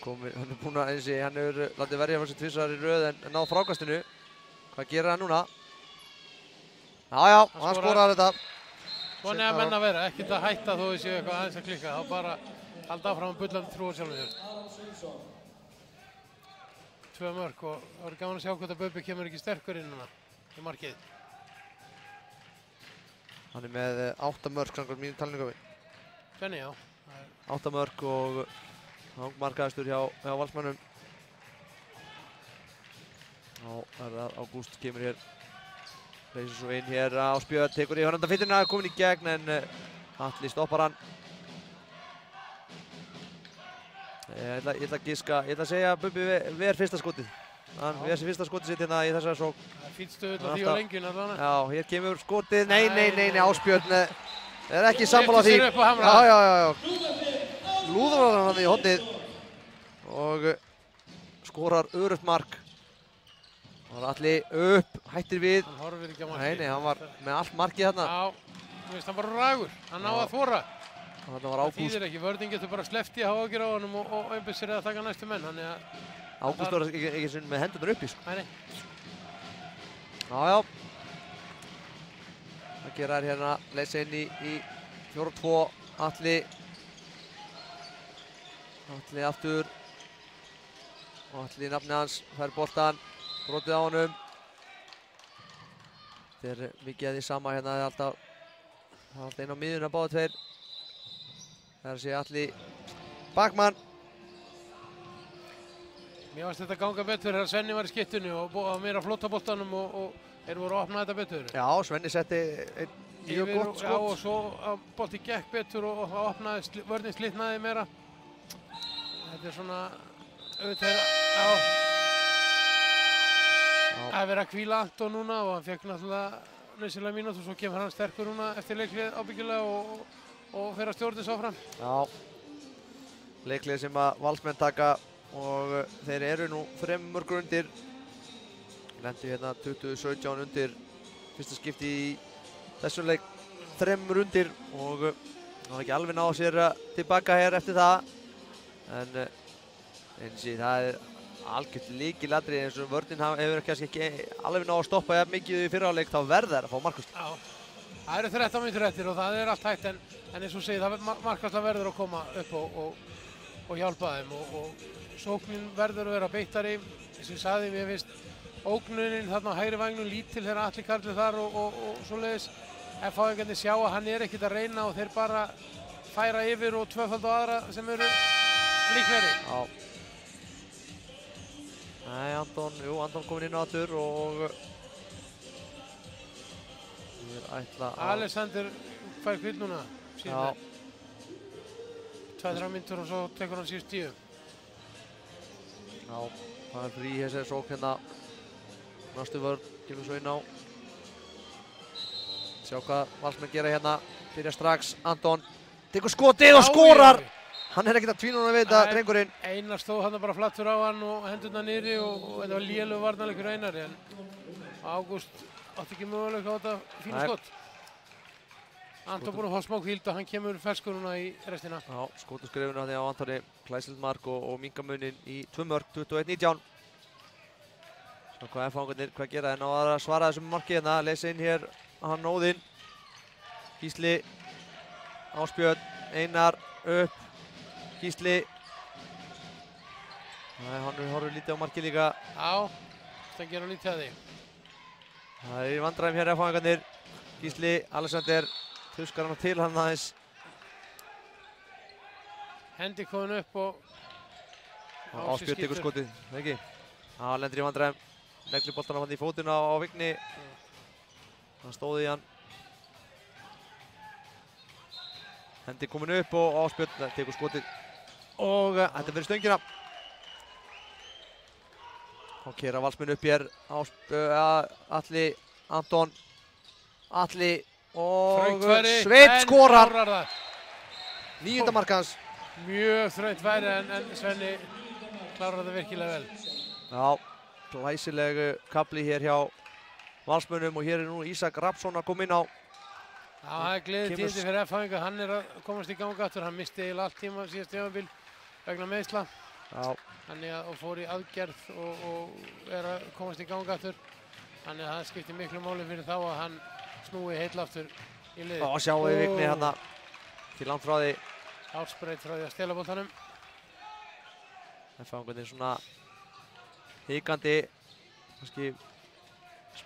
búinn að hann hefur látið verja fyrir sig tvisvar í röð en náð frákastinu. Hvað gerir hann núna? Já, hann skorar þetta. Svona er að menna að vera, ekkert að hætta þó við séu eitthvað aðeins að klikka. Þá bara halda áfram bullandi trúa sjálfum sér. 2 mörk og það voru gaman að sjá hvort að Bubbi kemur ekki sterkur inn núna í markið. Hann er með 8 mörk samkvæmt mínum talningu. Svenni, já. 8 mörk og markaðastur hjá Valsmönnum. Þá er það Ágúst kemur hér. Reysir svo inn hér á Spjöld, tekur í hörnandafittina, komin í gegn en Atli stoppar hann. Ég ætla að giska, ég ætla að segja að Bubbi ver fyrsta skotið. Hann ver sér fyrsta skotið sitt hérna í þessari sókn. Það er fínt stöðull á því á lengjun allavega. Já, hér kemur skotið, nei, Ásbjörn er ekki sammála því. Lyftir sér upp á hamra. Já. Lúðrar hann í hornið og skorar öruggt mark. Það var Atli upp, hættir við. Hann horfir ekki á markið. Nei, hann var með allt markið þarna. Já, þú veist, hann var rægur. Hann náði að þora. Það þýðir ekki, vörðin getur bara sleppt í að hafa ágjur á honum og einbætt sér að taka næstu menn. Ágúst var ekki með hendurnar uppi, sko. Nei. Já. Það gera þær hérna, leysa inn í 4-2. Atli aftur. Og Atli í nafni hans, fær boltan. Brotið á honum. Þetta er mikið að því sama hérna, það er alltaf inn á miðjuna báðu tveir. Það sé Atli bakmann. Mér fannst þetta ganga betur þegar Svenni var í skittunni og meira flóta boltanum og þeir voru að opna þetta betur. Já, Svenni setti mjög gott skot. Já, og svo bolti gekk betur og opnaði, vörðin slitnaði meira. Þetta er svona auðvitað, Það er verið að hvíla Anton núna og hann fekk náttúrulega nauðsynlega mínútu og svo kemur hann sterkur núna eftir leiklið ábyggilega og fer að stjórna svo fram. Já, leiklið sem að Valsmenn taka og þeir eru nú 3 mörkur undir. Lendu hérna 2017 undir fyrsta skipti í þessum leik 3 undir og það var ekki alveg náð sér tilbaka hér eftir það. En eins og það er algjört lykilatriði eins og vörnin hefur kannski ekki alveg náð að stoppa jafn mikið í fyrra áleik, þá verða þær að fá markvarslu. Já, það eru 13 mínútur eftir og það er allt hægt en eins og segið, markvarsla verður að koma upp og hjálpa þeim og sóknin verður að vera beittari. Eins og ég sagði, mér finnst ógnunin þarna á hægri vægnum lítil þegar Atli Karl er þar og svoleiðis. FH-ingarnir sjá að hann er ekkert að reyna og þeir bara færa yfir og tvöfald á aðra sem eru líklegri. Já. Nei, Anton kominn inn á aftur og ég ætla að... Alexander fær hvitt núna. Já. 2-3 mínútur og svo tekur hann síðust 10. Já, það er frí þessari sókn hérna. Næstu vörn, kemur svo inn á. Sjá hvað Valsmenn gera hérna. Byrja strax, Anton tekur skotið og skorar! Hann er ekkert að tvínuna við þetta, drengurinn. Einar stóð hann bara flattur á hann og hendurna niðri og þetta var lélug varnarleikur Einari en Ágúst átti ekki möguleika á þetta fína skot. Anton búinn að fá smá hvíld og hann kemur ferskur núna í restina. Já, skotuskrifuna því á Antoni glæsilegt mark og minkamunin í 2 mörk, 21-19. Svo hvað FH-ingarnir hvað gera en á að svara þessum marki hérna, leysa inn hér hann Óðinn. Gísli, Ásbjörn, Einar, upp, Gísli. Hann horfir lítið á marki líka. Já, það gera lítið að því. Það er í vandræðum hér FH-ingarnir. Gísli, Alexander, tuskar hann til hann aðeins. Hendi komin upp og... Ásbjörn tekur skotið, ekki? Já, lendir í vandræðum. Neglir boltann hann í fótuna á Vigni. Hann stóði í hann. Hendi komin upp og Ásbjörn tekur skotið. Og þetta fyrir stöngina. Þá keyra Valsmenn upp hér. Atli, Anton, Atli og Sveinn skorar. 9. mark hans. Mjög þröngt væri en Svenni klárar þetta virkilega vel. Já, glæsileg kafli hér hjá Valsmönnum og hér er nú Ísak Rafnsson að koma inn á. Já, það er gleðið tíðindi fyrir FH-inga. Hann er að komast í ganga aftur. Hann misti eiginlega allt tíma síðast tímabil vegna meiðsla. Já. Þannig að fór í aðgerð og er að komast í ganga aftur. Þannig að það skiptir miklu máli fyrir þá að hann snúi heill aftur í liði. Og sjáum við Vigni hérna til langt frá því. Átsbreyt frá því að stela boltanum. FH-ingarnir svona hikandi.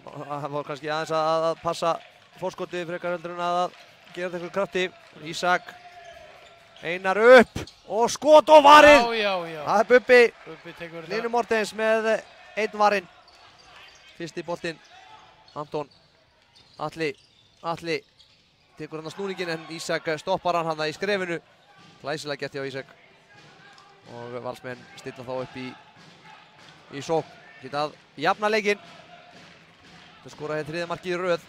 Það var kannski aðeins að passa fórskotið frekar heldur en að gera þetta eitthvað krafti. Ísak, Einar upp og skot og varinn! Já. Það er Bubbi. Bubbi tekur Hlynur Mortens með 1 varinn. Fyrsti boltinn, Anton, Atli tekur hann að snúningin en Ísak stoppar hann í skrefinu. Glæsilega gert hjá Ísak. Og Valsmenn stilla þá upp í sókn. Getað jafna leikinn. Það skoraði 3. markið í röð.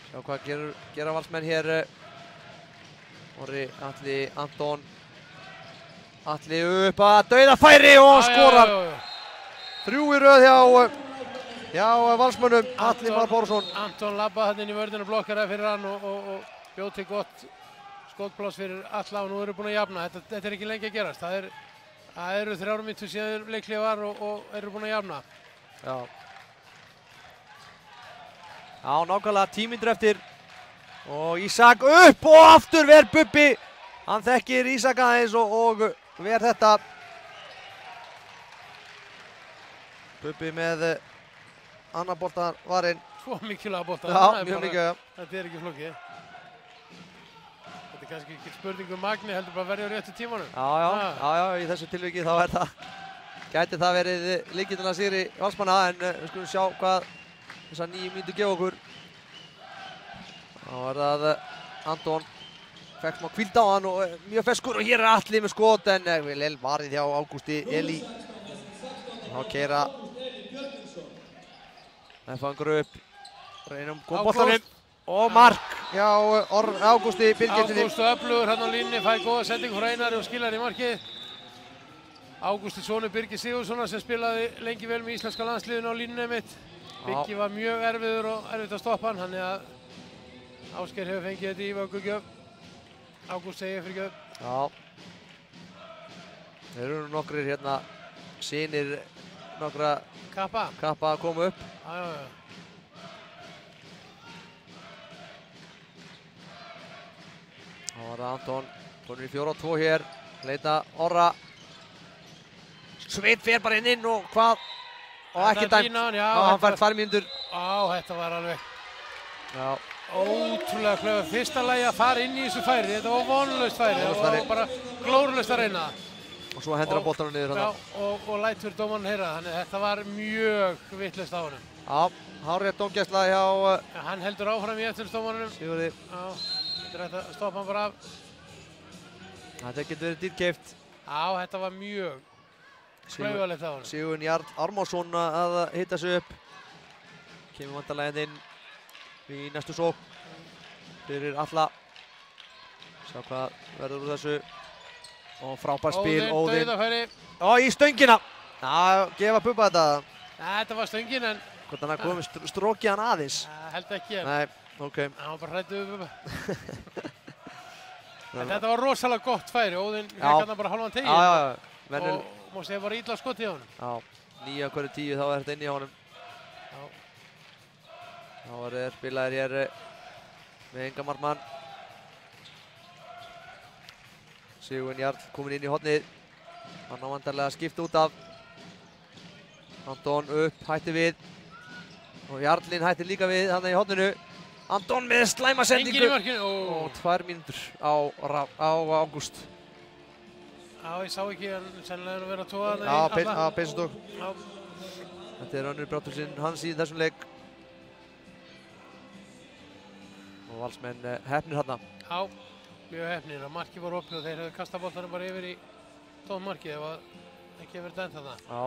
Sjá hvað gera Valsmenn hér. Orri, Atli, Anton. Atli upp að dauðafæri og skorar. 3 í röð hjá Valsmönnum. Atli Már Bárðsson. Anton labbaði hann inn í vörðinu, blokkaraði fyrir hann og bjóð til gott skotpláss fyrir alla og nú eru búin að jafna. Þetta er ekki lengi að gerast. Það eru 3 mínútur síðan leikhlé var og eru búin að jafna. Já, nákvæmlega 10 mínútur eftir. Og Ísak upp og aftur ver Bubbi. Hann þekkir Ísak aðeins og ver þetta. Bubbi með annar boltan varinn. 2 mikilvæga boltar. Já, mjög mikilvæga. Þetta er ekki flókið. Þetta er kannski ekki spurning magni, heldur bara verið á réttu tímanum. Já, í þessu tilviki þá er það. Gæti það verið lykillinn að sigri Valsmanna en við skulum sjá hvað þessar 9 mínútur gefa okkur. Þá er það Anton. Fekk smá hvíld á hann og mjög ferskur og hér er Atli með skot en vel varið hjá Ágústi Elí. Þá keyra FH-ingar upp. Reynum góð boltanum. Og mark hjá Ágústi Birgirsssyni. Ágúst öflugur hérna á línni, fær góða sendingu frá Einari og skilar í markið. Ágústi sonur Birgir Sigurðssonar sem spilaði lengi vel með íslenska landsliðinu á línunni mitt. Birgir var mjög erfiður og erfitt að stoppa hann, þannig að Ásgeir hefur fengið þetta í vöggugjöf. Ágúst segir fyrir gjöf. Já. Þeir eru nokkrir hérna synir nokkra kappa að koma upp. Já. Þá var það Anton, konur í 4-2 hér, leita Orra. Sveinn fer bara inn og hvað og ekki dæmt. Hann fær 2 mínútur. Já, þetta var alveg Já. ótrúlega klöfur. Fyrsta lagi að fara inn í þessu færi. Þetta var vonlaust færi. Það var bara glórulaust að reyna það. Og svo hendur hann boltanum niður þarna. Já, og lætur dómarinn heyra það. Þannig þetta var mjög vitlaust á honum. Já, hárrétt dómgæsla hjá... Hann heldur áfram í eftirlitsdómaranum. Sigurði. Já, þetta er hægt að stoppa hann bara af. Þetta getur verið dýrkeypt. Já, þetta var mjög klaufalegt á honum. Sigurður Jarl Ármannsson að hitta sig upp. Kemur vantarlega inn í næstu sókn fyrir alla. Sjá hvað verður úr þessu. Og frábær spil, Óðinn. Dauðafæri. Ó, í stöngina! Já, gefa Bubba þetta. Þetta var stöngin, en... Hvort hann hafði komið strókið hann aðeins. Held ekki. Nei, ok. Hann var bara hræddur við Bubba. Þetta var rosalega gott færi. Óðinn fekk hann bara halvan tegin. Já. Og má segja bara illa skotið á honum. Já, 9 af hverju 10 þá er þetta inn í honum. Já. Þá er þeir spilaðir hér með Inga Markmann. Sigurður Jarl komin inn í hornið. Hann á vantarlega að skipta út af. Anton upp, hætti við. Og Jarlinn hætti líka við hann í horninu. Anton með slæma sendingu. Enginn í markinu. Og 2 mínútur á Ágúst. Já, ég sá ekki hann sennilega að vera að tóa hann í alla. Já, peysustokk. Þetta er önnur Bráttursson hans í þessum leik. Og Valsmenn hefnir þarna. Já, mjög hefnir. Markið var opið og þeir hefðu kastað boltanum bara yfir í tónmarkið ef ekki hefur verið dæmt þarna. Já.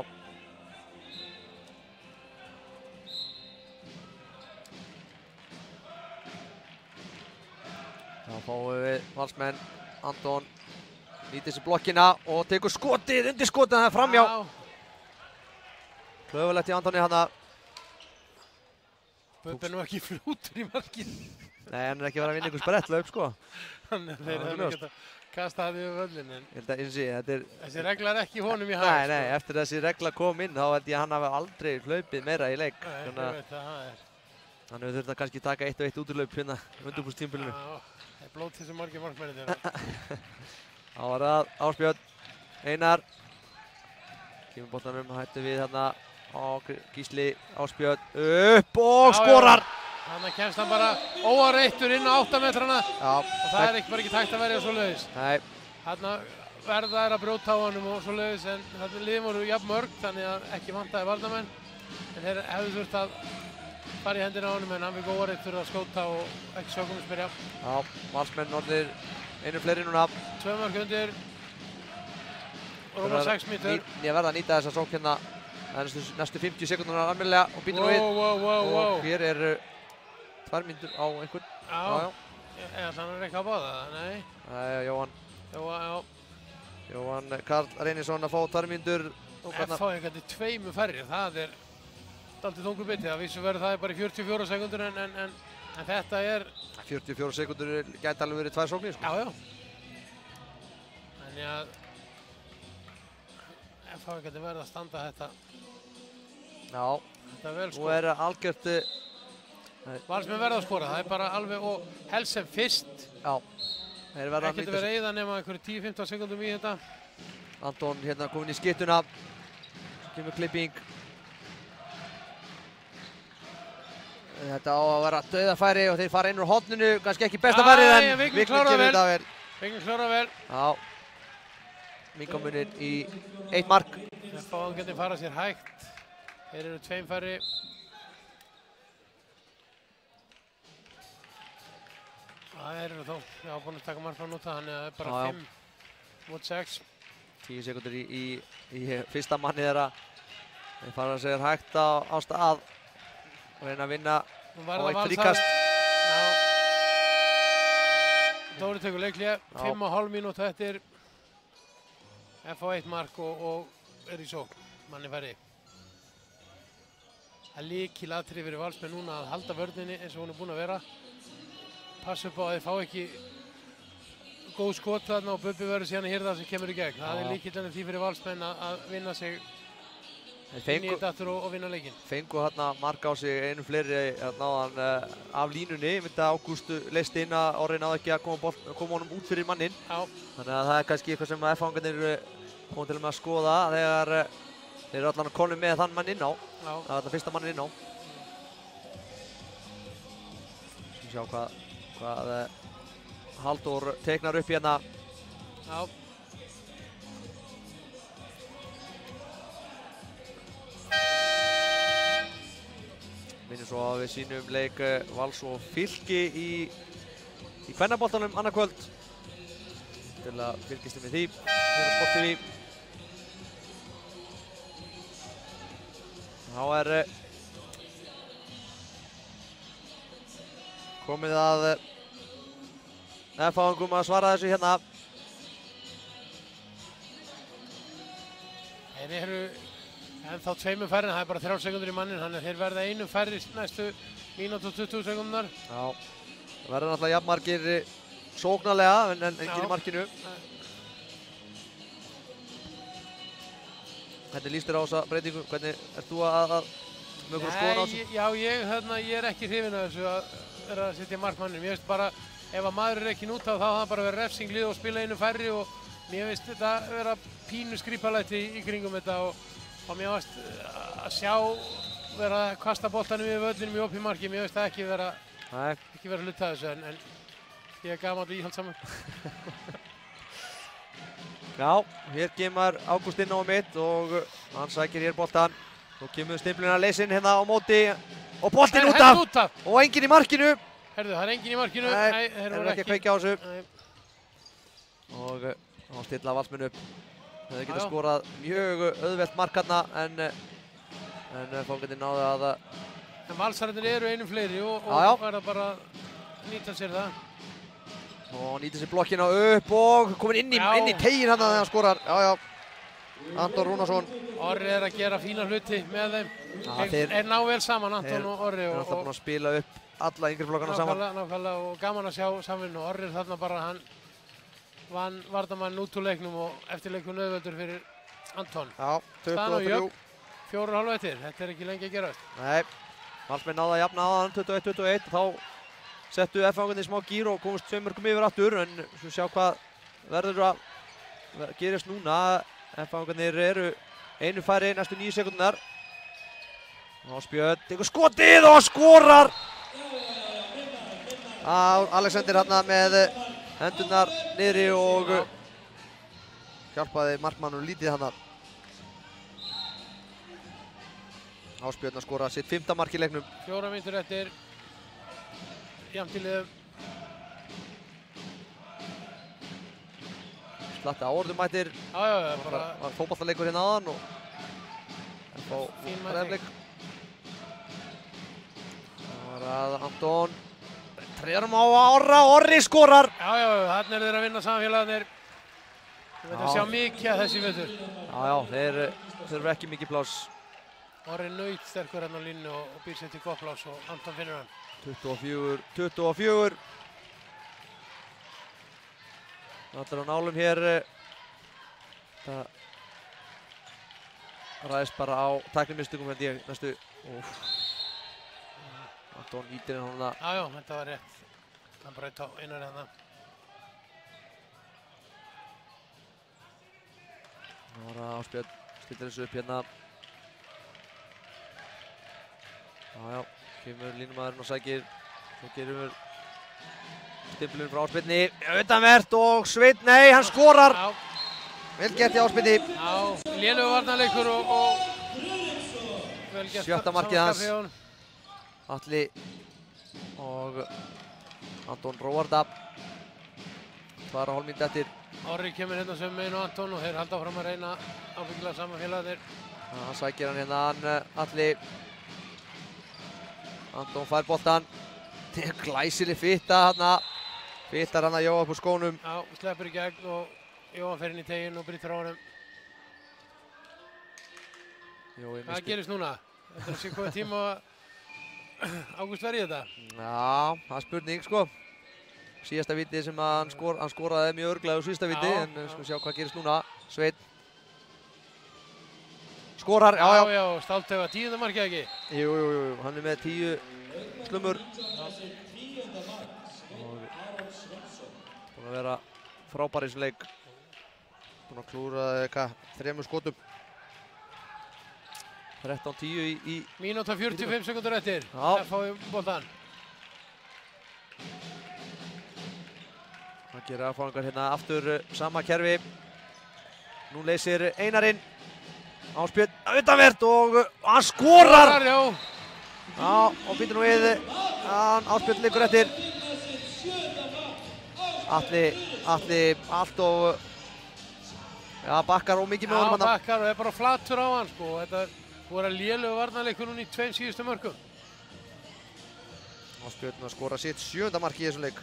Þá fáum við Valsmenn, Anton nýtir sér blokkina og tekur skotið, undir skotið, það er framjá. Klöfulegt í Antoni hana. Bubbi nú ekki fljótur í markið. Nei, hann er ekki verið að vinna einhvers brettlaup, sko. Þeir hefðu ekki að kasta það yfir völlin. Þessi regla er ekki honum í hag. Nei, eftir þessi regla kom inn, þá held ég að hann hafi aldrei hlaupið meira í leik. Nei, ég veit að það er. Hann hefur þurft að kannski taka 1 og 1 útlaup hérna undirbúrstímabilinu. Já, það er blót þessu margir markmennir. Þá var það Ásbjörn, Einar. Kemur boltanum, hættu við hérna á Gísli, Ásbjörn, upp og skorar! Þannig kemst hann bara óareittur inn á 8 metrana. Já. Og það er ekki bara ekki tækt að verja svoleiðis. Nei. Þarna verða þær að brjóta á honum og svoleiðis, en þarna liðin voru jafn mörg, þannig að ekki vantaði varnarmenn. En þeir hefðu þurft að fara í hendina á honum, en hann fikk óareittur að skjóta og ekki sögum að spyrja. Já, Valsmenn orðnir einu fleiri núna. 2 mörk undir. Rúma 6 mínútur. Ég verða að nýta þessa sókn hérna. Það er næstu 50 sekúndunar almennilega og býtur nú við. Og hér er 2 mínútur á einhvern. Já. Eða þannig er ekki að báða það, nei. Nei, Jóhann. Já. Jóhann Karl Reynisson að fá 2 mínútur. F.A. einhvern veginn 2 færri, það er dálítið þungur biti. Það vísu verður það bara í 44 sekundur en þetta er... 44 sekundur gæti alveg verið 2 sóknir, sko. Já. Þannig að F.A. geti verið að standa þetta. Já. Þetta er vel sko. Nú er algjört... Valsmenn verða að skora, það er bara alveg og helst sem fyrst. Já. Þeir verða að nýta sér. Ekkert verið eyða nema einhverju 10-15 sekundum í þetta. Anton hérna komin í skyttuna. Kemur klipping. Þetta á að vera dauðafæri og þeir fara inn úr horninu. Kannski ekki besta færið en Vignir klárar vel. Vignir klárar vel. Já. Minka muninn í 1 mark. F.A. getur farað sér hægt. Þeir eru 2 færri. Það eru þó, búin að taka mark frá núta, þannig að það er bara 5 mot 6. 10 sekundur í fyrsta manni þeirra. Þeir fara sér hægt á stað og reyna að vinna á 1 fríkast. Dóri tekur leikhlé, 5,5 mínútu eftir. F.A. 1 mark og er í sókn, manni færri. Það er lykilatriði fyrir Valsmenn núna að halda vörninni eins og hún er búin að vera. Passa upp á að þeir fá ekki góð skot þarna og Bubbi verður síðan að hýrða sem kemur í gegn. Það er lykillinn því fyrir Valsmenn að vinna sig inn í þetta aftur og vinna leikinn. Fengu hérna mark á sig einu fleiri náðan af línunni. Mynda Ágústu leist inn að Orri náði ekki að koma honum út fyrir manninn. Þannig að það er kannski eitthvað sem F-fangarnir komið til að skoða þegar Þeir eru allan að konu með þann mann inn á. Já. Það er allan fyrsta mann inn á. Skal sjá hvað Halldór teiknar upp hérna. Já. Minnum svo að við sýnum leik Vals og Fylki í kvennaboltanum annað kvöld. Til að fylgist með því hér á Sport TV. Þá komið að F-fáingum að svara þessu hérna. Þeir eru ennþá 2 færri, það er bara 3 sekundur í mannin, þannig að þeir verða 1 færri næstu mínútu og 20 sekundar. Já, það verður náttúrulega jafnmargir sóknarlega, en enginn í markinu. Hvernig líst þér á þessa breytingu? Hvernig ert þú að með okkur skoðun á þessu? Já, ég er ekki hrifinn af þessu að vera að setja markmannin. Mér finnst bara, ef að maður er ekki út af þá það bara að vera refsing lið og spila 1 færri og mér finnst þetta vera pínu skrípalæti í kringum þetta og mér finnst að sjá vera að kasta boltanum yfir völlinum í opið marki, mér finnst það ekki vera hluta af þessu en ég er gamall og íhaldsamur. Já, hér kemur Ágúst inn á mitt og hann sækir hér boltan. Svo kemur stimpluna leysinn hérna á móti og boltinn út af og enginn í markinu. Herðu, það er enginn í markinu. Nei, þeir eru ekki að kveikja á þessu. Og þá stilla Valsmenn upp. Þeir geta skorað mjög auðvelt mark hérna en fóngarnir náðu að... En Valsararnir eru 1 fleiri og verða bara að nýta sér það. Og nýta sér blokkina upp og komin inn í teginn hérna þegar hann skorar. Já. Anton Rúnarsson. Orri er að gera fína hluti með þeim. Þeir ná vel saman, Anton og Orri. Þeir er alltaf búin að spila upp alla yngri flokkana saman. Nákvæmlega og gaman að sjá samvinnu. Orri er þarna bara, hann vann varnarmann út úr leiknum og eftirleikun auðveldur fyrir Anton. Já, 23. 4,5 eftir. Þetta er ekki lengi að gerast. Nei, Valsmenn náðu að jafna aðan 21-21. Þá settu F-fáingarnir smá gír og komust 2 mörkum yfir aftur. En svo sjá hvað verður að gerist núna. F-fáingarnir eru 1 færri næstu 9 sekúndurnar. Ásbjörn tekur skotið og skorar! Alexander hérna með hendurnar niðri og hjálpaði markmannum lítið hérna. Ásbjörn að skora sitt 5. mark í leiknum. 4 mínútur eftir. Jafnt í liðum. Slatti áorðumættir. Já, bara... Var fótboltaleikur hérna aðan og... Fín mæting. Það var að Anton... Treðarum á Orri skorar! Já, þarna eru þeir að vinna samfélagarnir. Við veitum að sjá mikið að þessi vetur. Já, þeir þurfa ekki mikið pláss. Orri naut sterkur hérna á línu og býr sér til gott pláss og Anton finnur hann. 24. Allir á nálum hér. Það ræðist bara á tæknimistökum held ég næstu. Anton ítir hann hana. Já, þetta var rétt. Hann braut á einar hérna. Það var að Ásbjörn stillir þessu upp hérna. Já, kemur línumaðurinn og sækir. Svo gerum við stimplun frá Ásbjörni. Utanvert og Sveinn, nei, hann skorar! Vel gert í Ásbjörni. Já, lélegur varnarleikur og vel gert. 7. markið hans. Atli og Anton Róarda. 2,5 mínútur eftir. Orri kemur hérna sömu megin og Anton og þeir halda fram að reyna ábyggilega saman félagarnir. Það sækir hann hérna, Atli. Anton fær boltan. Það er glæsileg fitta hérna. Fittar hann að Jóa upp úr skónum. Já, sleppur í gegn og Jóa fer inn í teginn og brýtur á honum. Hvað gerist núna? Þetta er að sé komið tíma að Ágúst verði þetta? Já, það er spurning sko. Síðasta víti sem hann skoraði mjög örglega úr síðasta víti, en við skulum sjá hvað gerist núna. Sveinn skorar, já, stáltauga 10. markið ekki? Jú, hann er með 10 slumur. Búinn að vera frábær í þessum leik. Búinn að klúra 3 skotum. 13:10 í... Mínúta 45 sekundur eftir. Já. FH í boltan. Það gera FH-ingar hérna aftur sama kerfi. Nú leysir Einarinn. Ásbjörn utanvert og hann skorar! Já. Já, og býtur nú við. Ásbjörn liggur eftir. Atli allt og... Já, bakkar og mikið með honum. Já, bakkar og er bara flatur á hann, sko. Þetta voru lélegu varnarleikur núna í 2 síðustu mörkum. Ásbjörn að skora sitt 7. mark í þessum leik.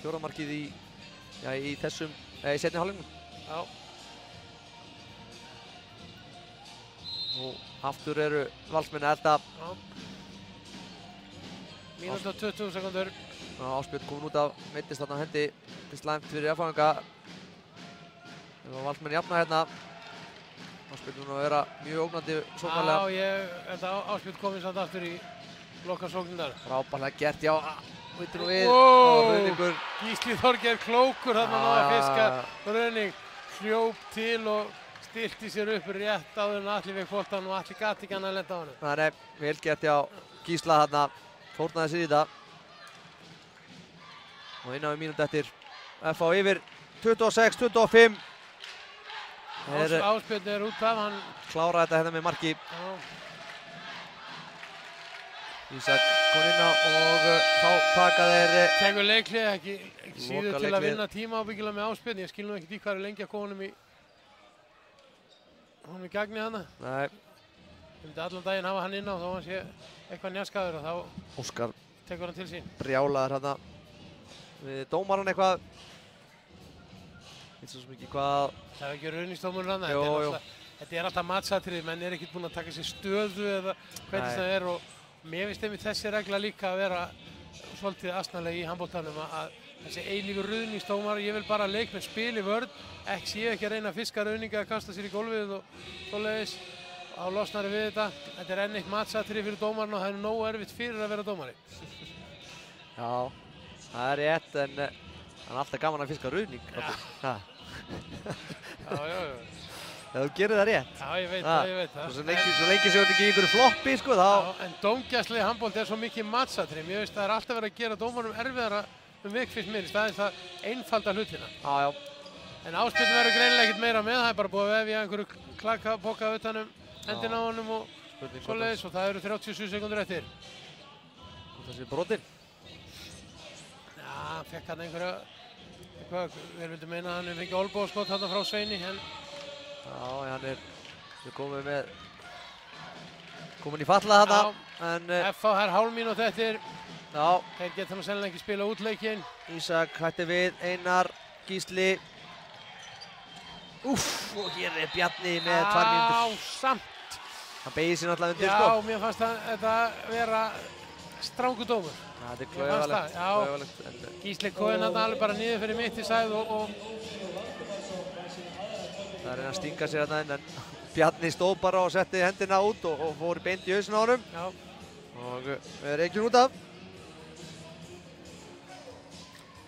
4. markið í þessum, í seinni hálfleiknum. Já. Og aftur eru Valsmenn að elda. Mínúta 20 sekundur. Ásbjörn komin út af meiddist þarna hendi. Til slæmt fyrir FH-inga. Það var Valsmenn jafna hérna. Ásbjörn núna að vera mjög ógnandi sóknarlega. Já, ég held að Ásbjörn komið samt aftur í lokasóknirnar. Frábærlega gert, já. Vittur nú við. Rauningur. Gísli Þorgeir klókur þarna náði að fiska. Rauning hljóp til og stilti sér upp rétt áður en Atli veik boltann og Atli gat ekki annað að lenda á honum. Nei, vel gert hjá Gísla þarna. Fórnaði sér í þetta. Og innan við mínúti eftir. FH yfir 26-25. Ásbjörn er út af, hann kláraði þetta hérna með marki. Ísak kom inn á og þá taka þeir... Tekur leiklið ekki síður til að vinna tíma ábyggilega með Ásbjörn. Ég skil nú ekkert í hvað er lengi að koma honum í gagni hana. Nei. Ég myndi allan daginn hafa hann inn á þó hann sé eitthvað njaskaður og þá Óskar tekur hann til sín. Brjálaður hérna. Við dómaran eitthvað. Veit svo mikið hvað... Það er ekki rauningsdómurinn hana. Jú. Þetta er alltaf matsatrið, menn er ekkert búin að taka sér stöðu eða hvernig það er og mér finnst einmitt þessi regla líka að vera svolítið asnalega í handboltanum að þessi eilífur rauningsdómar, ég vil bara leikmenn spili vörn, séu ekki að reyna að fiska rauninga að kasta sér í gólfið og svoleiðis á losnari við þetta. Þetta er enn eitt matsatrið fyrir dómarinn og það er nógu erfitt fyrir að vera dómari. Já, það er rétt en það er alltaf gaman að fiska rauning. Já. Ef þú gerir það rétt. Já, ég veit það. Svo lengi séu þetta ekki í einhverju floppi, sko, þá... Já, en dómgæsli handbolti er svo mikið matsatrið. Mér veist það er alltaf verið að gera dómarum erfiðara vik fyrst mér í staðins að einfalda hlutina. Já. En Ásbjörn verður greinilega ekkert meira með, það er bara búið að vefja einhverju klakkapoka utanum hendina á honum og svoleiðis og það eru 37 sekundur eftir. Þessi brotinn? Já, hann fekk hann einhverja, við vildum meina að hann fengi olbóðskot þarna frá Sveini, en... Já, hann er komin í falla þarna, en... FH er hálf mínútu eftir. Já. Þeir geta nú sennilega ekki spila út leikinn. Ísak hætti við, Einar, Gísli. Úff, og hér er Bjarni með 2 mínútur. Já, samt. Hann beigir sér náttúrulega undir, sko. Já, mér fannst þetta vera strángur dómur. Já, þetta er klauðalegt. Gísli Kóin hann alveg bara niður fyrir mitt í sæð og... Það er að stinga sér hérna inn, en Bjarni stóð bara og setti hendina út og fór beint í hausinn á honum. Já. Og er ekki út af.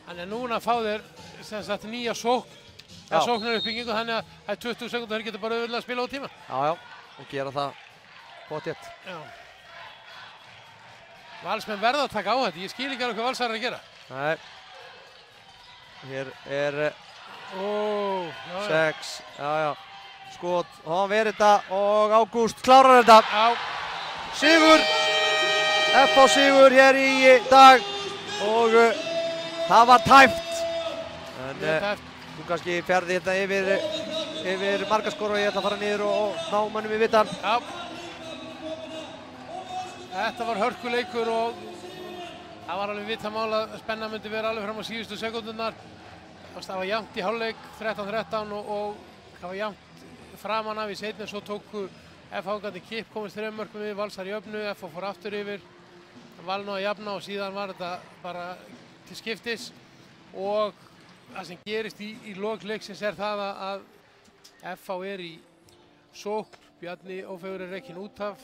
Þannig að núna fá þeir sem sagt nýja sóknaruppbyggingu, þannig að það er 20 sekúndur þeir geta bara auðvitað að spila á tíma. Já, og gera það pottþétt. Já. Valsmenn verða að taka á þetta, ég skil ekki alveg hvað Valsar er að gera. Nei. Hér er 6, já, skot, og hann verið þetta og Ágúst klárar þetta. Já. Sigur, FH sigur hér í dag og það var tæft. En þú kannski fjarði hérna yfir markaskor og ég ætla að fara niður og ná mönnum í vitan. Já. Þetta var hörkuleikur og það var alveg vitamál að spenna myndi vera alveg fram á síðustu sekúndurnar. Það var jafnt í hálfleik 13-13 og það var jafnt framan af í seinni, svo tóku FH-gandi kipp, komist 3 mörkum við, Valsar í öfnu, FH fór aftur yfir, Val náði að jafna og síðan var þetta bara til skiptis og það sem gerist í lok leiksins er það að FH er í sókn, Bjarni Ófeigur er rekinn út af,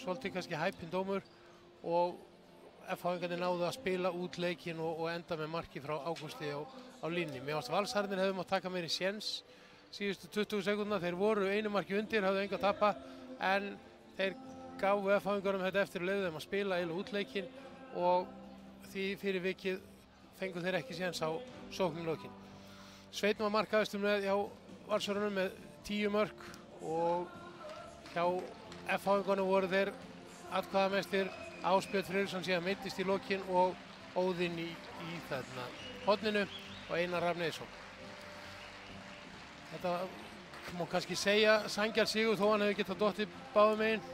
svolítið kannski hæpinn dómur og FH-ingarnir náðu að spila út leikinn og enda með marki frá Ágústi á línni. Mér fannst Valsarnir hefðu mátt taka meiri séns síðustu 20 sekúnduna. Þeir voru einu marki undir, hafðu engu að tappa, en þeir gáfu F-háingunum þetta eftir og leyfðu þeim að spila eiginlega út leikinn og því fyrir vikið fengu þeir ekki séns á sóknum lokinn. Sveinn var markaðastur með hjá Valsarunum með 10 mörk og hjá F-háingunum voru þeir atkvæðamestir. Ásbjörn Friðriksson síðan meiddist í lokinn og Óðinn í þarna horninu og Einar Rafn Eiðsson. Þetta má kannski segja sanngjarn sigur þó hann hefði getað dottið báðum megin.